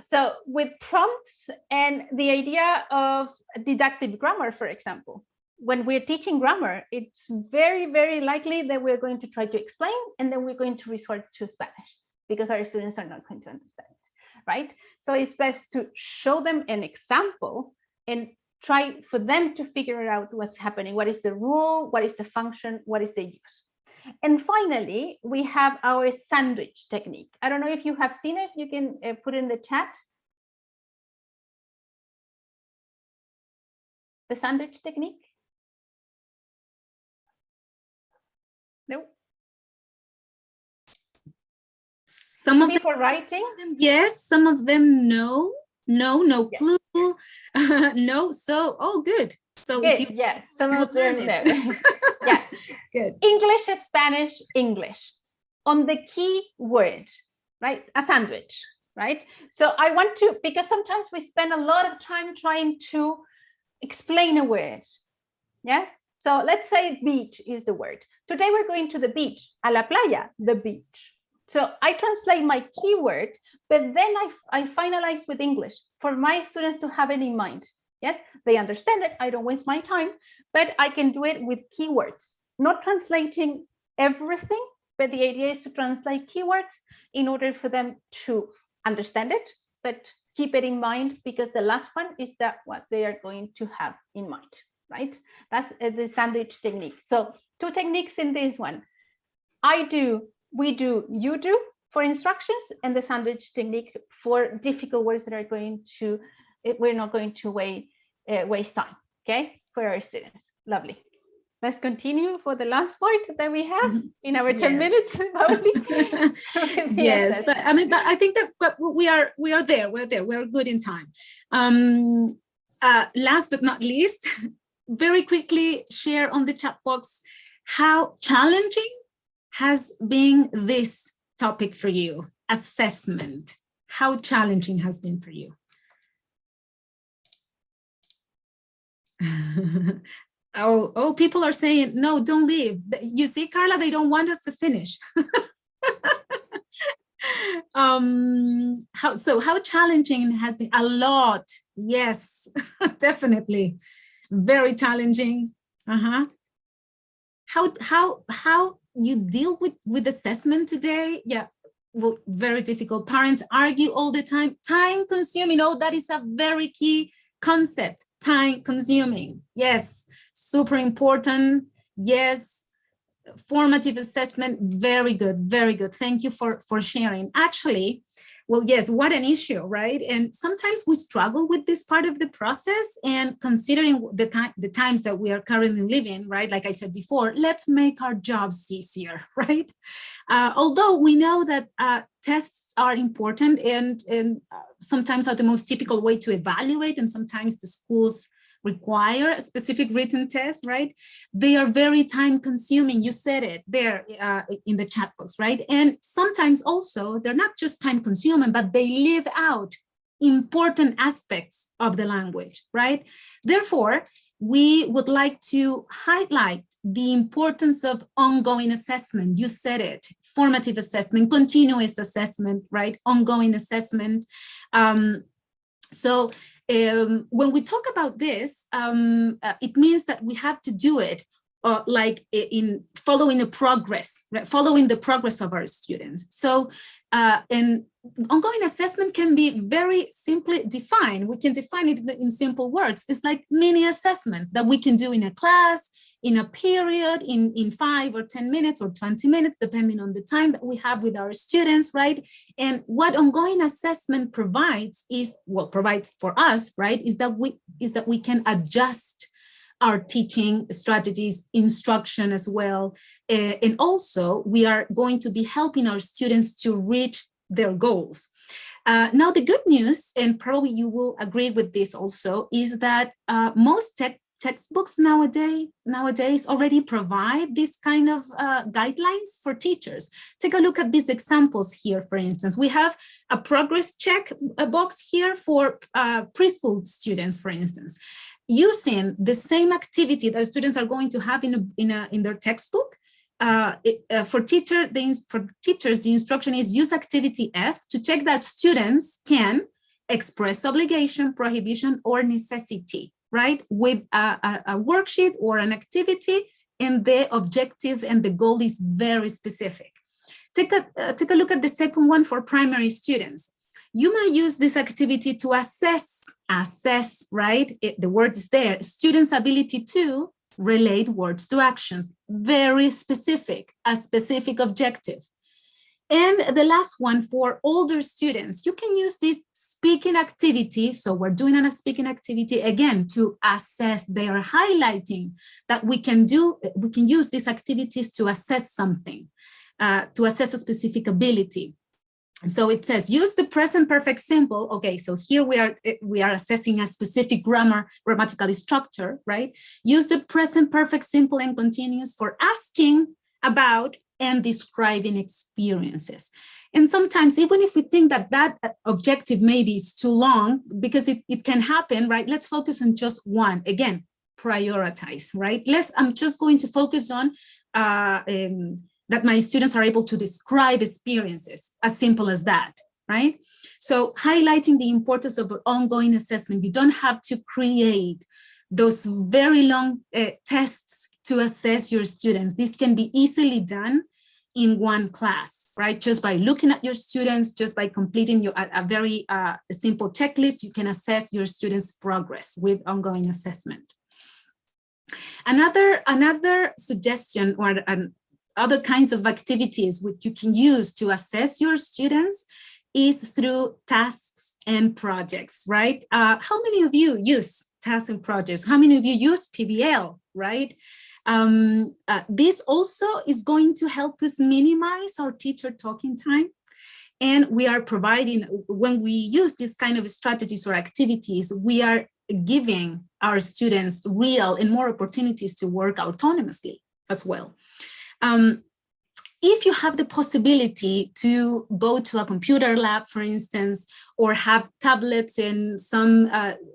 So with prompts and the idea of deductive grammar, for example, when we're teaching grammar, it's very, very likely that we're going to try to explain, and then we're going to resort to Spanish because our students are not going to understand it, right? So it's best to show them an example and try for them to figure out what's happening. What is the rule? What is the function? What is the use? And finally, we have our sandwich technique. I don't know if you have seen it. You can put in the chat. The sandwich technique? No. Some of them for writing? Yes, some of them no Yes. clue. No, so good. So good, if you yeah, some of them no. it. Yeah, Good. English, Spanish, English on the key word, right? A sandwich, right? So I want to, because sometimes we spend a lot of time trying to explain a word. Yes. So let's say beach is the word. Today we're going to the beach, a la playa, the beach. So I translate my keyword, but then I finalize with English for my students to have it in mind. Yes, they understand it. I don't waste my time, but I can do it with keywords, not translating everything, but the idea is to translate keywords in order for them to understand it, but keep it in mind, because the last one is that what they are going to have in mind, right? That's the sandwich technique. So 2 techniques in this one. I do, we do, you do for instructions, and the sandwich technique for difficult words that are going to, we're not going to waste time, okay, for our students. Lovely. Let's continue for the last part that we have in our 10 minutes, probably. Yes, but I mean, but I think that, but we are there. We're good in time. Last but not least, very quickly share on the chat box how challenging has been this topic for you, assessment. How challenging has been for you? Oh, people are saying, no, don't leave. You see, Carla, they don't want us to finish. How challenging has been? A lot. Yes, definitely. Very challenging. How you deal with assessment today? Yeah, well, very difficult. Parents argue all the time. Time consuming. Oh, that is a very key concept. Time consuming. Yes, super important. Yes. Formative assessment, very good, very good. Thank you for sharing. Actually, well, yes, what an issue, right? And sometimes we struggle with this part of the process, and considering the times that we are currently living, right? Like I said before, let's make our jobs easier, right? Although we know that tests are important and sometimes are the most typical way to evaluate, and sometimes the schools require a specific written test, right? They are very time consuming. You said it there in the chat box, right? And sometimes also they're not just time consuming, but they leave out important aspects of the language, right? Therefore, we would like to highlight the importance of ongoing assessment. You said it, formative assessment, continuous assessment, right? Ongoing assessment. When we talk about this, it means that we have to do it like in following the progress, right? Following the progress of our students. So, and ongoing assessment can be very simply defined. We can define it in simple words. It's like mini assessment that we can do in a class, in a period, in 5 or 10 minutes or 20 minutes, depending on the time that we have with our students, right? And what ongoing assessment provides is, well, provides for us, right, is that we can adjust our teaching strategies, instruction as well. And also we are going to be helping our students to reach their goals. Now, the good news, and probably you will agree with this also, is that most textbooks nowadays already provide this kind of guidelines for teachers. Take a look at these examples here. For instance, we have a progress check box here for preschool students, for instance, using the same activity that students are going to have in their textbook. For teachers, the instruction is use activity F to check that students can express obligation, prohibition, or necessity, right? With a worksheet or an activity, and the objective and the goal is very specific. Take a look at the second one for primary students. You might use this activity to assess, right? The word is there, students' ability to relate words to actions, very specific, a specific objective. And the last one for older students, you can use this speaking activity. So we're doing a speaking activity again to assess. They are highlighting that we can use these activities to assess something, to assess a specific ability. So it says use the present perfect simple. Okay, so here we are assessing a specific grammatical structure, right? Use the present perfect simple and continuous for asking about and describing experiences. And sometimes, even if we think that that objective maybe is too long, because it can happen, right? Let's focus on just one. Again, prioritize, right? I'm just going to focus on that my students are able to describe experiences, as simple as that, right? So highlighting the importance of ongoing assessment. You don't have to create those very long tests to assess your students. This can be easily done in one class, right? Just by looking at your students, just by completing a very simple checklist, you can assess your students' progress with ongoing assessment. Another suggestion or other kinds of activities which you can use to assess your students is through tasks and projects, right? How many of you use tasks and projects? How many of you use PBL, right? This also is going to help us minimize our teacher talking time. And we are providing, when we use this kind of strategies or activities, we are giving our students real and more opportunities to work autonomously as well. If you have the possibility to go to a computer lab, for instance, or have tablets and some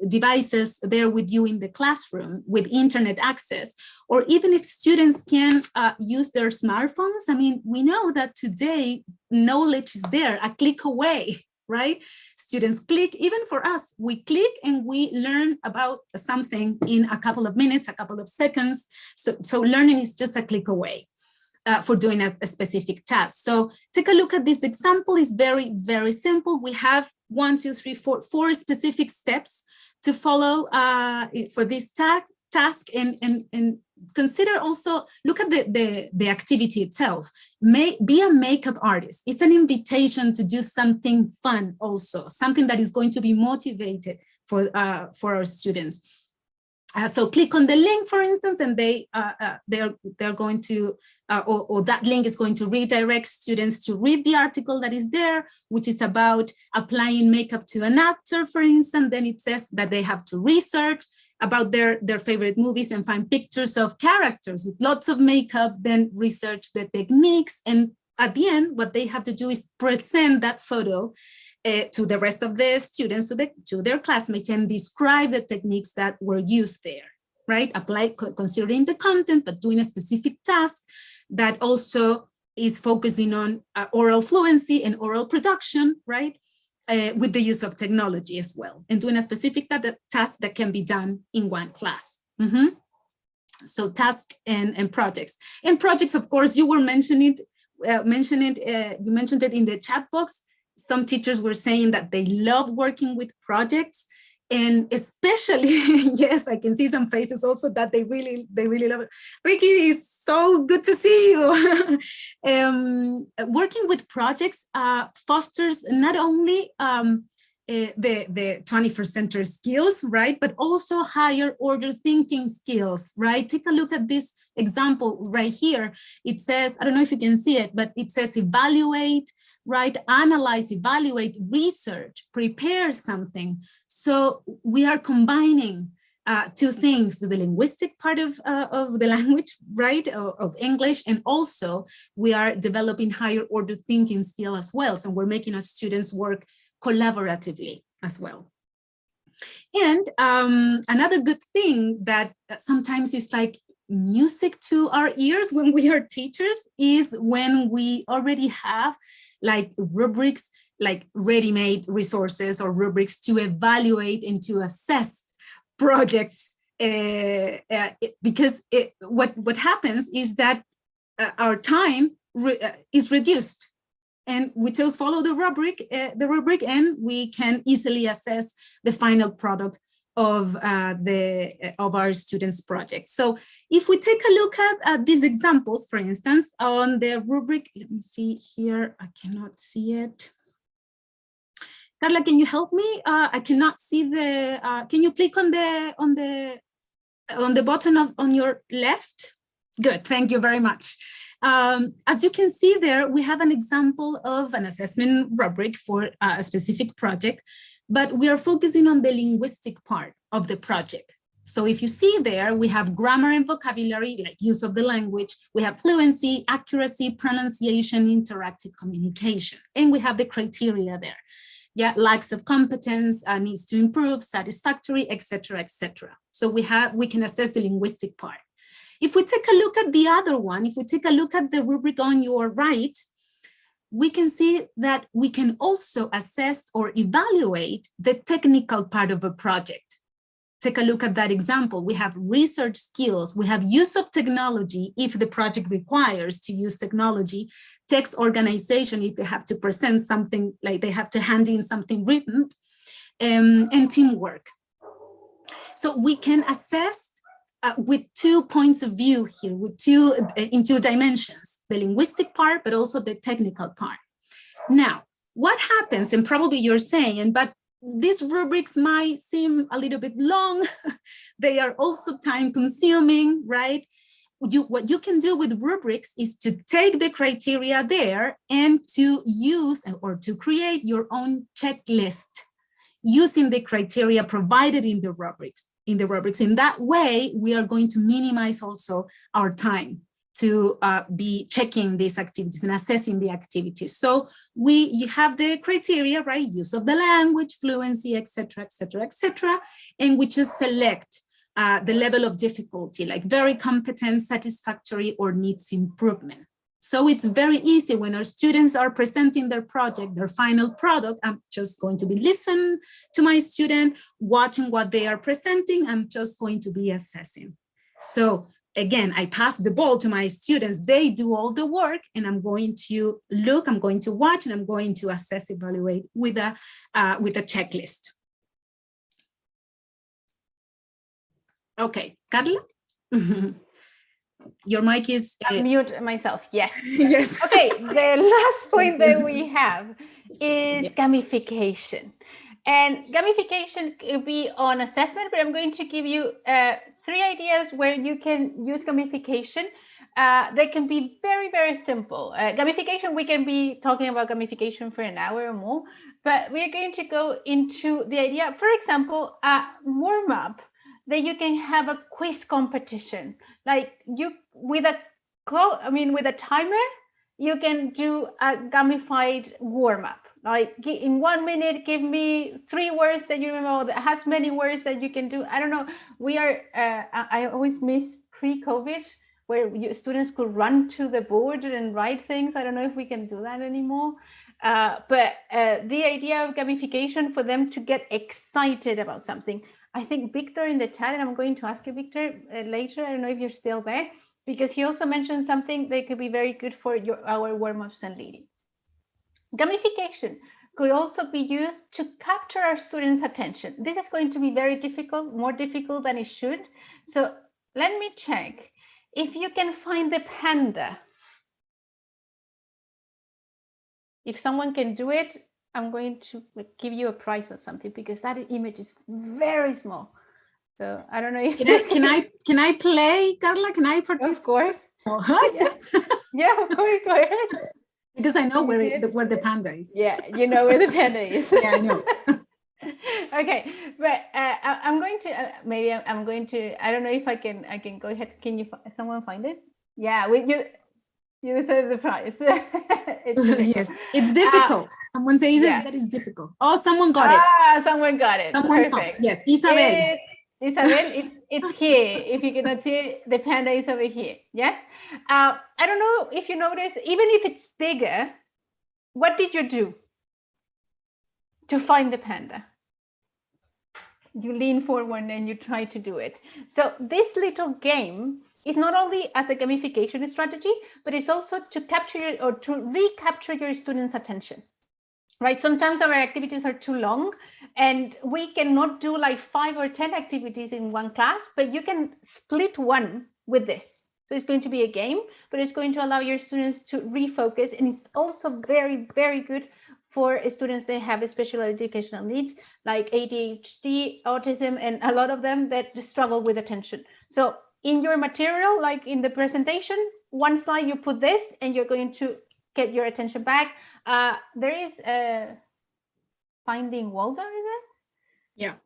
devices there with you in the classroom with internet access, or even if students can use their smartphones, I mean, we know that today knowledge is there, a click away, right? Students click, even for us, we click and we learn about something in a couple of minutes, a couple of seconds. So learning is just a click away. For doing a specific task. So take a look at this example. It's very, very simple. We have 4 specific steps to follow for this task and consider also, look at the activity itself. Be a makeup artist. It's an invitation to do something fun also, something that is going to be motivated for our students. So click on the link, for instance, and they're going to, or that link is going to redirect students to read the article that is there, which is about applying makeup to an actor, for instance. Then it says that they have to research about their favorite movies and find pictures of characters with lots of makeup, then research the techniques. And at the end, what they have to do is present that photo to the rest of the students, to their classmates, and describe the techniques that were used there, right? Apply, considering the content, but doing a specific task that also is focusing on oral fluency and oral production, right? With the use of technology as well, and doing a specific task that can be done in one class. So tasks and projects. And projects, of course, you were mentioning you mentioned it in the chat box. Some teachers were saying that they love working with projects, and especially, yes, I can see some faces also that they really love it. Ricky, it's so good to see you. Working with projects fosters not only the 21st century skills, right, but also higher order thinking skills, right? Take a look at this example right here. It says, I don't know if you can see it, but it says evaluate, right? Analyze, evaluate, research, prepare something. So we are combining two things, the linguistic part of the language, right, of English, and also we are developing higher order thinking skill as well. So we're making our students work collaboratively as well. And another good thing that sometimes is like music to our ears when we are teachers is when we already have like rubrics, like ready-made resources or rubrics to evaluate and to assess projects, because what happens is that our time is reduced, and we just follow the rubric, and we can easily assess the final product of our students' project. So if we take a look at these examples, for instance, on the rubric, let me see here, I cannot see it. Carla, can you help me? I cannot see the, can you click on the button on your left? Good, thank you very much. As you can see there, we have an example of an assessment rubric for a specific project, but we are focusing on the linguistic part of the project. So if you see there, we have grammar and vocabulary, like use of the language, we have fluency, accuracy, pronunciation, interactive communication, and we have the criteria there. Yeah, lacks of competence, needs to improve, satisfactory, etc., etc. So we can assess the linguistic part. If we take a look at the other one, if we take a look at the rubric on your right, we can see that we can also assess or evaluate the technical part of a project. Take a look at that example. We have research skills, we have use of technology if the project requires to use technology, text organization if they have to present something, like they have to hand in something written, and teamwork. So we can assess with 2 points of view here, with in two dimensions, the linguistic part, but also the technical part. Now, what happens, and probably you're saying, but these rubrics might seem a little bit long. They are also time consuming, right? What you can do with rubrics is to take the criteria there and to use or to create your own checklist using the criteria provided in the rubrics. In that way, we are going to minimize also our time to be checking these activities and assessing the activities. So you have the criteria, right? Use of the language, fluency, etc., etc., etc., and we just select the level of difficulty, like very competent, satisfactory, or needs improvement. So it's very easy when our students are presenting their project, their final product. I'm just going to be listening to my student, watching what they are presenting. I'm just going to be assessing. So again, I pass the ball to my students. They do all the work, and I'm going to look, I'm going to watch, and I'm going to assess, evaluate with a checklist. Okay, Carla? Your mic is... Mute myself, yes. Yes. Okay, the last point that we have is gamification. And gamification could be on assessment, but I'm going to give you 3 ideas where you can use gamification. They can be very, very simple. Gamification, we can be talking about gamification for an hour or more, but we're going to go into the idea, for example, a warm-up that you can have a quiz competition. Like with a timer, you can do a gamified warm-up. Like in 1 minute, give me 3 words that you remember that has many words that you can do. I don't know. We are, I always miss pre-COVID where students could run to the board and write things. I don't know if we can do that anymore. But the idea of gamification for them to get excited about something. I think Victor in the chat, and I'm going to ask you, Victor, later. I don't know if you're still there, because he also mentioned something that could be very good for our warm-ups and leadings. Gamification could also be used to capture our students' attention. This is going to be very difficult, more difficult than it should. So let me check if you can find the panda. If someone can do it, I'm going to give you a prize or something, because that image is very small. So I don't know if can I play, Carla? Can I participate? Of course. Oh, yes. Yeah, of course, go ahead. Because I know where the panda is. Yeah, you know where the panda is. Yeah, I know. Okay, but I'm going to maybe I'm going to. I don't know if I can go ahead. Can you someone find it? Yeah, you said the price. It's difficult. Yes, it's difficult. Someone says Yeah. that is difficult. Oh, someone got it. Someone got it. Someone found. Perfect. Yes, Isabel. Isabel, it's here. If you cannot see it, the panda is over here. Yes. I don't know if you notice, even if it's bigger, what did you do to find the panda? You lean forward and you try to do it. So this little game is not only as a gamification strategy, but it's also to capture or to recapture your students' attention. Right, sometimes our activities are too long and we cannot do like 5 or 10 activities in one class, but you can split one with this. So it's going to be a game, but it's going to allow your students to refocus. And it's also very, very good for students that have special educational needs like ADHD, autism, and a lot of them that struggle with attention. So in your material, like in the presentation, one slide you put this and you're going to get your attention back. There is Finding Waldo, is it?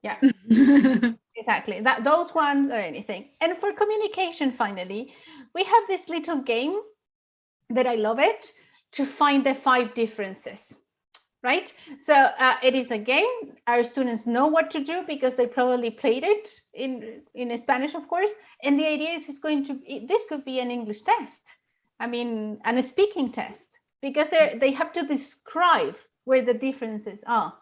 Yeah, exactly. Those ones or anything. And for communication, finally, we have this little game that I love it, to find the 5 differences. Right? So it is a game. Our students know what to do because they probably played it in Spanish, of course. And the idea is this could be an English test. I mean, and a speaking test, because they have to describe where the differences are.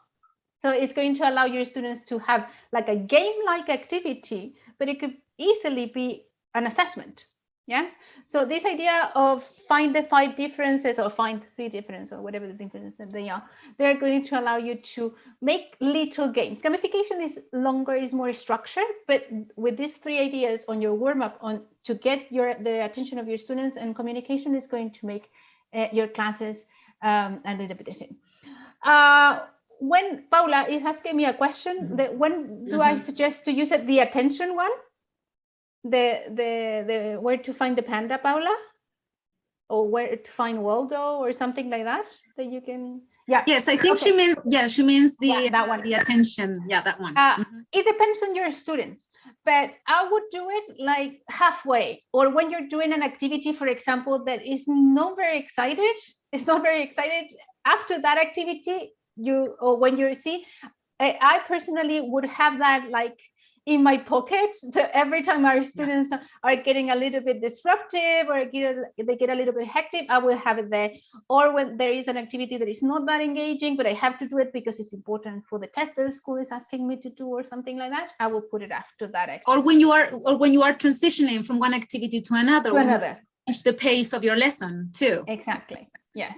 So it's going to allow your students to have like a game-like activity, but it could easily be an assessment. Yes. So this idea of find the 5 differences or find 3 differences or whatever the differences they are, they're going to allow you to make little games. Gamification is longer, is more structured, but with these 3 ideas on your warm-up to get the attention of your students, and communication is going to make your classes a little bit different. When Paula is asking me a question, that when do I suggest to use it, the attention one? The where to find the panda, Paula, or where to find Waldo, or something like that you can. Yeah. Yes, I think she means that one. The attention. Yeah, that one. It depends on your students, but I would do it like halfway, or when you're doing an activity, for example, that is not very excited. It's not very excited. After that activity, when you see, I personally would have that like in my pocket. So every time our students are getting a little bit disruptive or they get a little bit hectic, I will have it there. Or when there is an activity that is not that engaging, but I have to do it because it's important for the test that the school is asking me to do or something like that, I will put it after that activity. Or when you are transitioning from one activity to another. Change the pace of your lesson too. Exactly. Yes.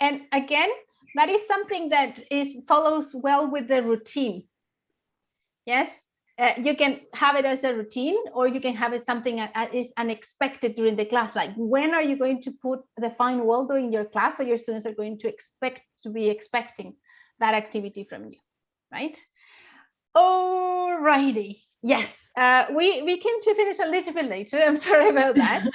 And again, that is something that follows well with the routine. Yes. You can have it as a routine, or you can have it something that is unexpected during the class. Like, when are you going to put the Find Waldo in your class, so your students are going to be expecting that activity from you, right? All righty. Yes, we came to finish a little bit later. I'm sorry about that.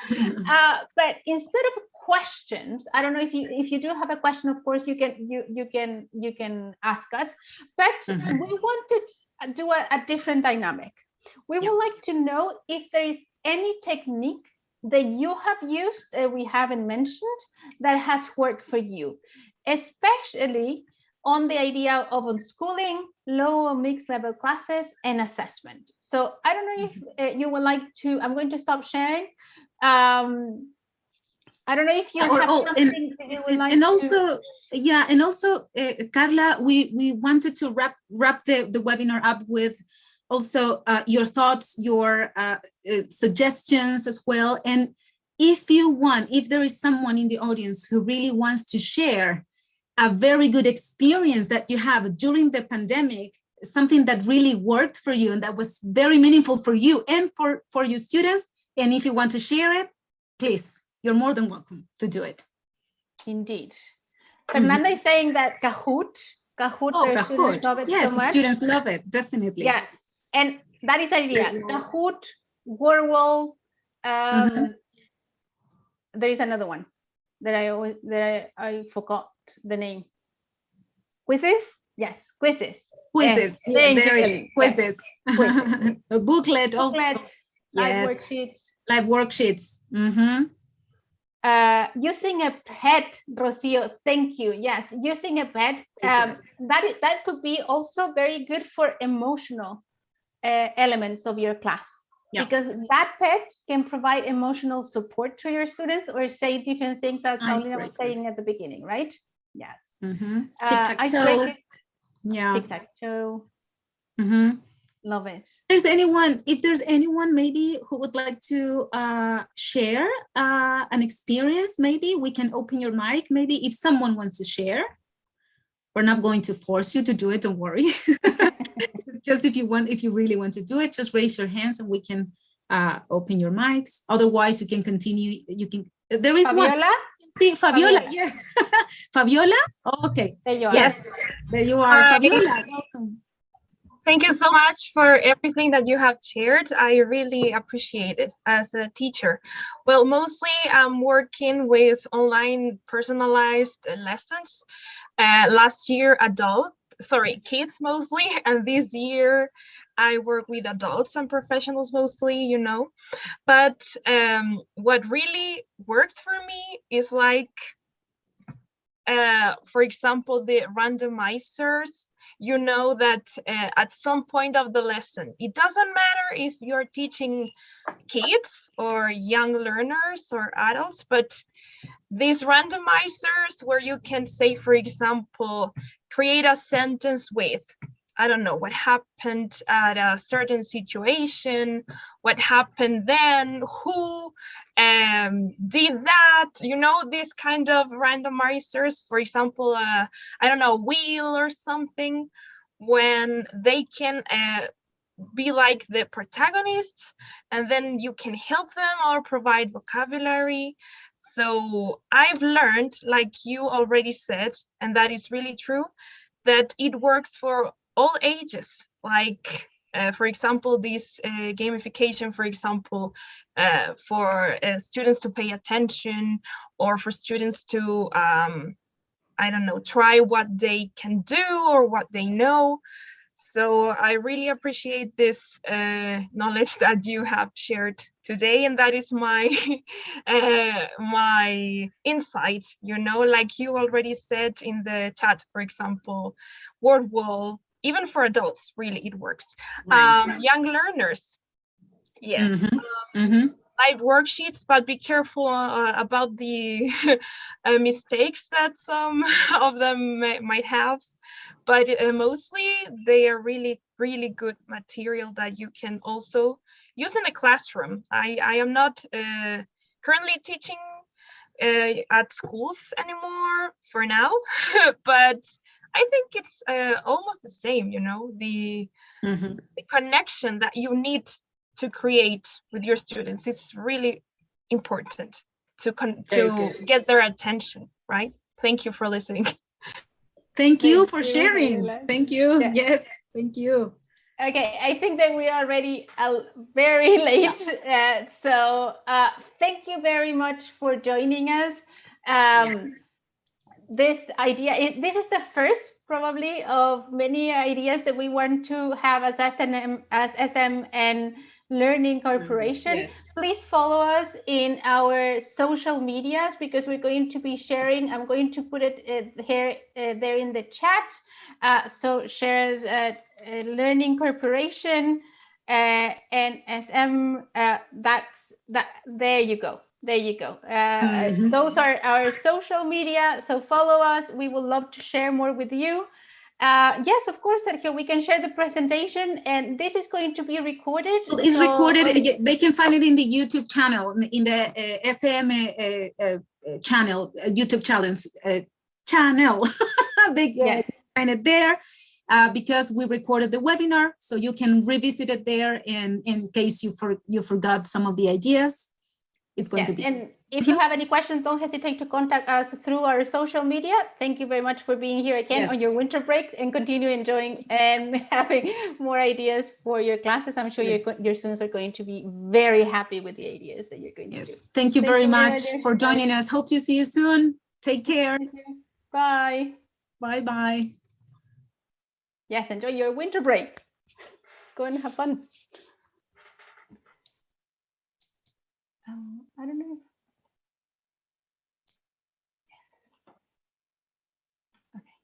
But instead of questions, I don't know if you do have a question. Of course, you can ask us. But we wanted to do a different dynamic. We would like to know if there is any technique that you have used we haven't mentioned that has worked for you, especially on the idea of unschooling, low or mixed level classes, and assessment. So I don't know if you would like to. I'm going to stop sharing. I don't know if you have something that you would like and to. Also, yeah, and also, Carla, we wanted to wrap the webinar up with also your thoughts, your suggestions as well. And if there is someone in the audience who really wants to share a very good experience that you have during the pandemic, something that really worked for you and that was very meaningful for you and for your students, and if you want to share it, please, you're more than welcome to do it. Indeed. Fernanda is saying that Kahoot, Kahoot. Students love it yes, so much. Students love it, definitely. Yes, and that is the idea. Kahoot, Wordwall, there is another one that I forgot the name. Quizzes? Yes, quizzes. Quizzes. Yeah, Thank there you, it is. Ellie. Quizzes. Quizzes. A booklet also. Booklet, live Yes. worksheets. Live worksheets. Using a pet, Rocio, thank you. Yes, using a pet, that could be also very good for emotional elements of your class. Yeah. Because that pet can provide emotional support to your students or say different things as Paulina was saying at the beginning, right? Yes. Tic-tac-toe. Yeah. Tic-tac-toe. Love it. If there's anyone maybe who would like to share an experience, maybe we can open your mic. Maybe if someone wants to share, we're not going to force you to do it. Don't worry. Just if you really want to do it, just raise your hands and we can open your mics. Otherwise, you can continue. There is Fabiola? one. See, Fabiola, yes. Fabiola? Okay. There you are. Yes, there you are. Hi. Fabiola, welcome. Thank you so much for everything that you have shared. I really appreciate it as a teacher. Well, mostly I'm working with online personalized lessons. Last year, kids mostly, and this year I work with adults and professionals mostly, you know. But what really works for me is like, for example, the randomizers. You know that at some point of the lesson, it doesn't matter if you're teaching kids or young learners or adults, but these randomizers where you can say, for example, create a sentence with, I don't know, what happened at a certain situation, what happened then, who did that, you know, this kind of randomizers, for example, I don't know, wheel or something, when they can be like the protagonists, and then you can help them or provide vocabulary. So I've learned, like you already said, and that is really true, that it works for all ages. Like, for example, this gamification, for example, for students to pay attention, or for students to, I don't know, try what they can do or what they know. So I really appreciate this knowledge that you have shared today, and that is my my insight. You know, like you already said in the chat, for example, word wall, even for adults, really it works. Right. Young learners, yes. Live worksheets, but be careful about the mistakes that some of them might have. But mostly they are really, really good material that you can also use in the classroom. I am not currently teaching at schools anymore for now, but I think it's almost the same, you know, the connection that you need to create with your students is really important to get their attention, right? Thank you for listening. Thank you for sharing. Thank you. Yeah. Yes, thank you. Okay, I think that we are already very late. Yeah. So thank you very much for joining us. This idea, this is the first probably of many ideas that we want to have as SM and Learning Corporation. Yes. Please follow us in our social medias because we're going to be sharing. I'm going to put it here there in the chat. So shares Learning Corporation and SM. There you go. There you go. Those are our social media. So follow us. We would love to share more with you. Yes, of course, Sergio, we can share the presentation, and this is going to be recorded. It's recorded. They can find it in the YouTube channel, in the SM channel, YouTube channel. They can find it there because we recorded the webinar, so you can revisit it there. And in case you forgot some of the ideas, it's going to be. And if you have any questions, don't hesitate to contact us through our social media. Thank you very much for being here again on your winter break, and continue enjoying and having more ideas for your classes. I'm sure your students are going to be very happy with the ideas that you're going to do. Thank you very much for joining us. Hope to see you soon. Take care. Bye. Bye-bye. Yes, enjoy your winter break. Go and have fun. I don't know. Yes. Okay.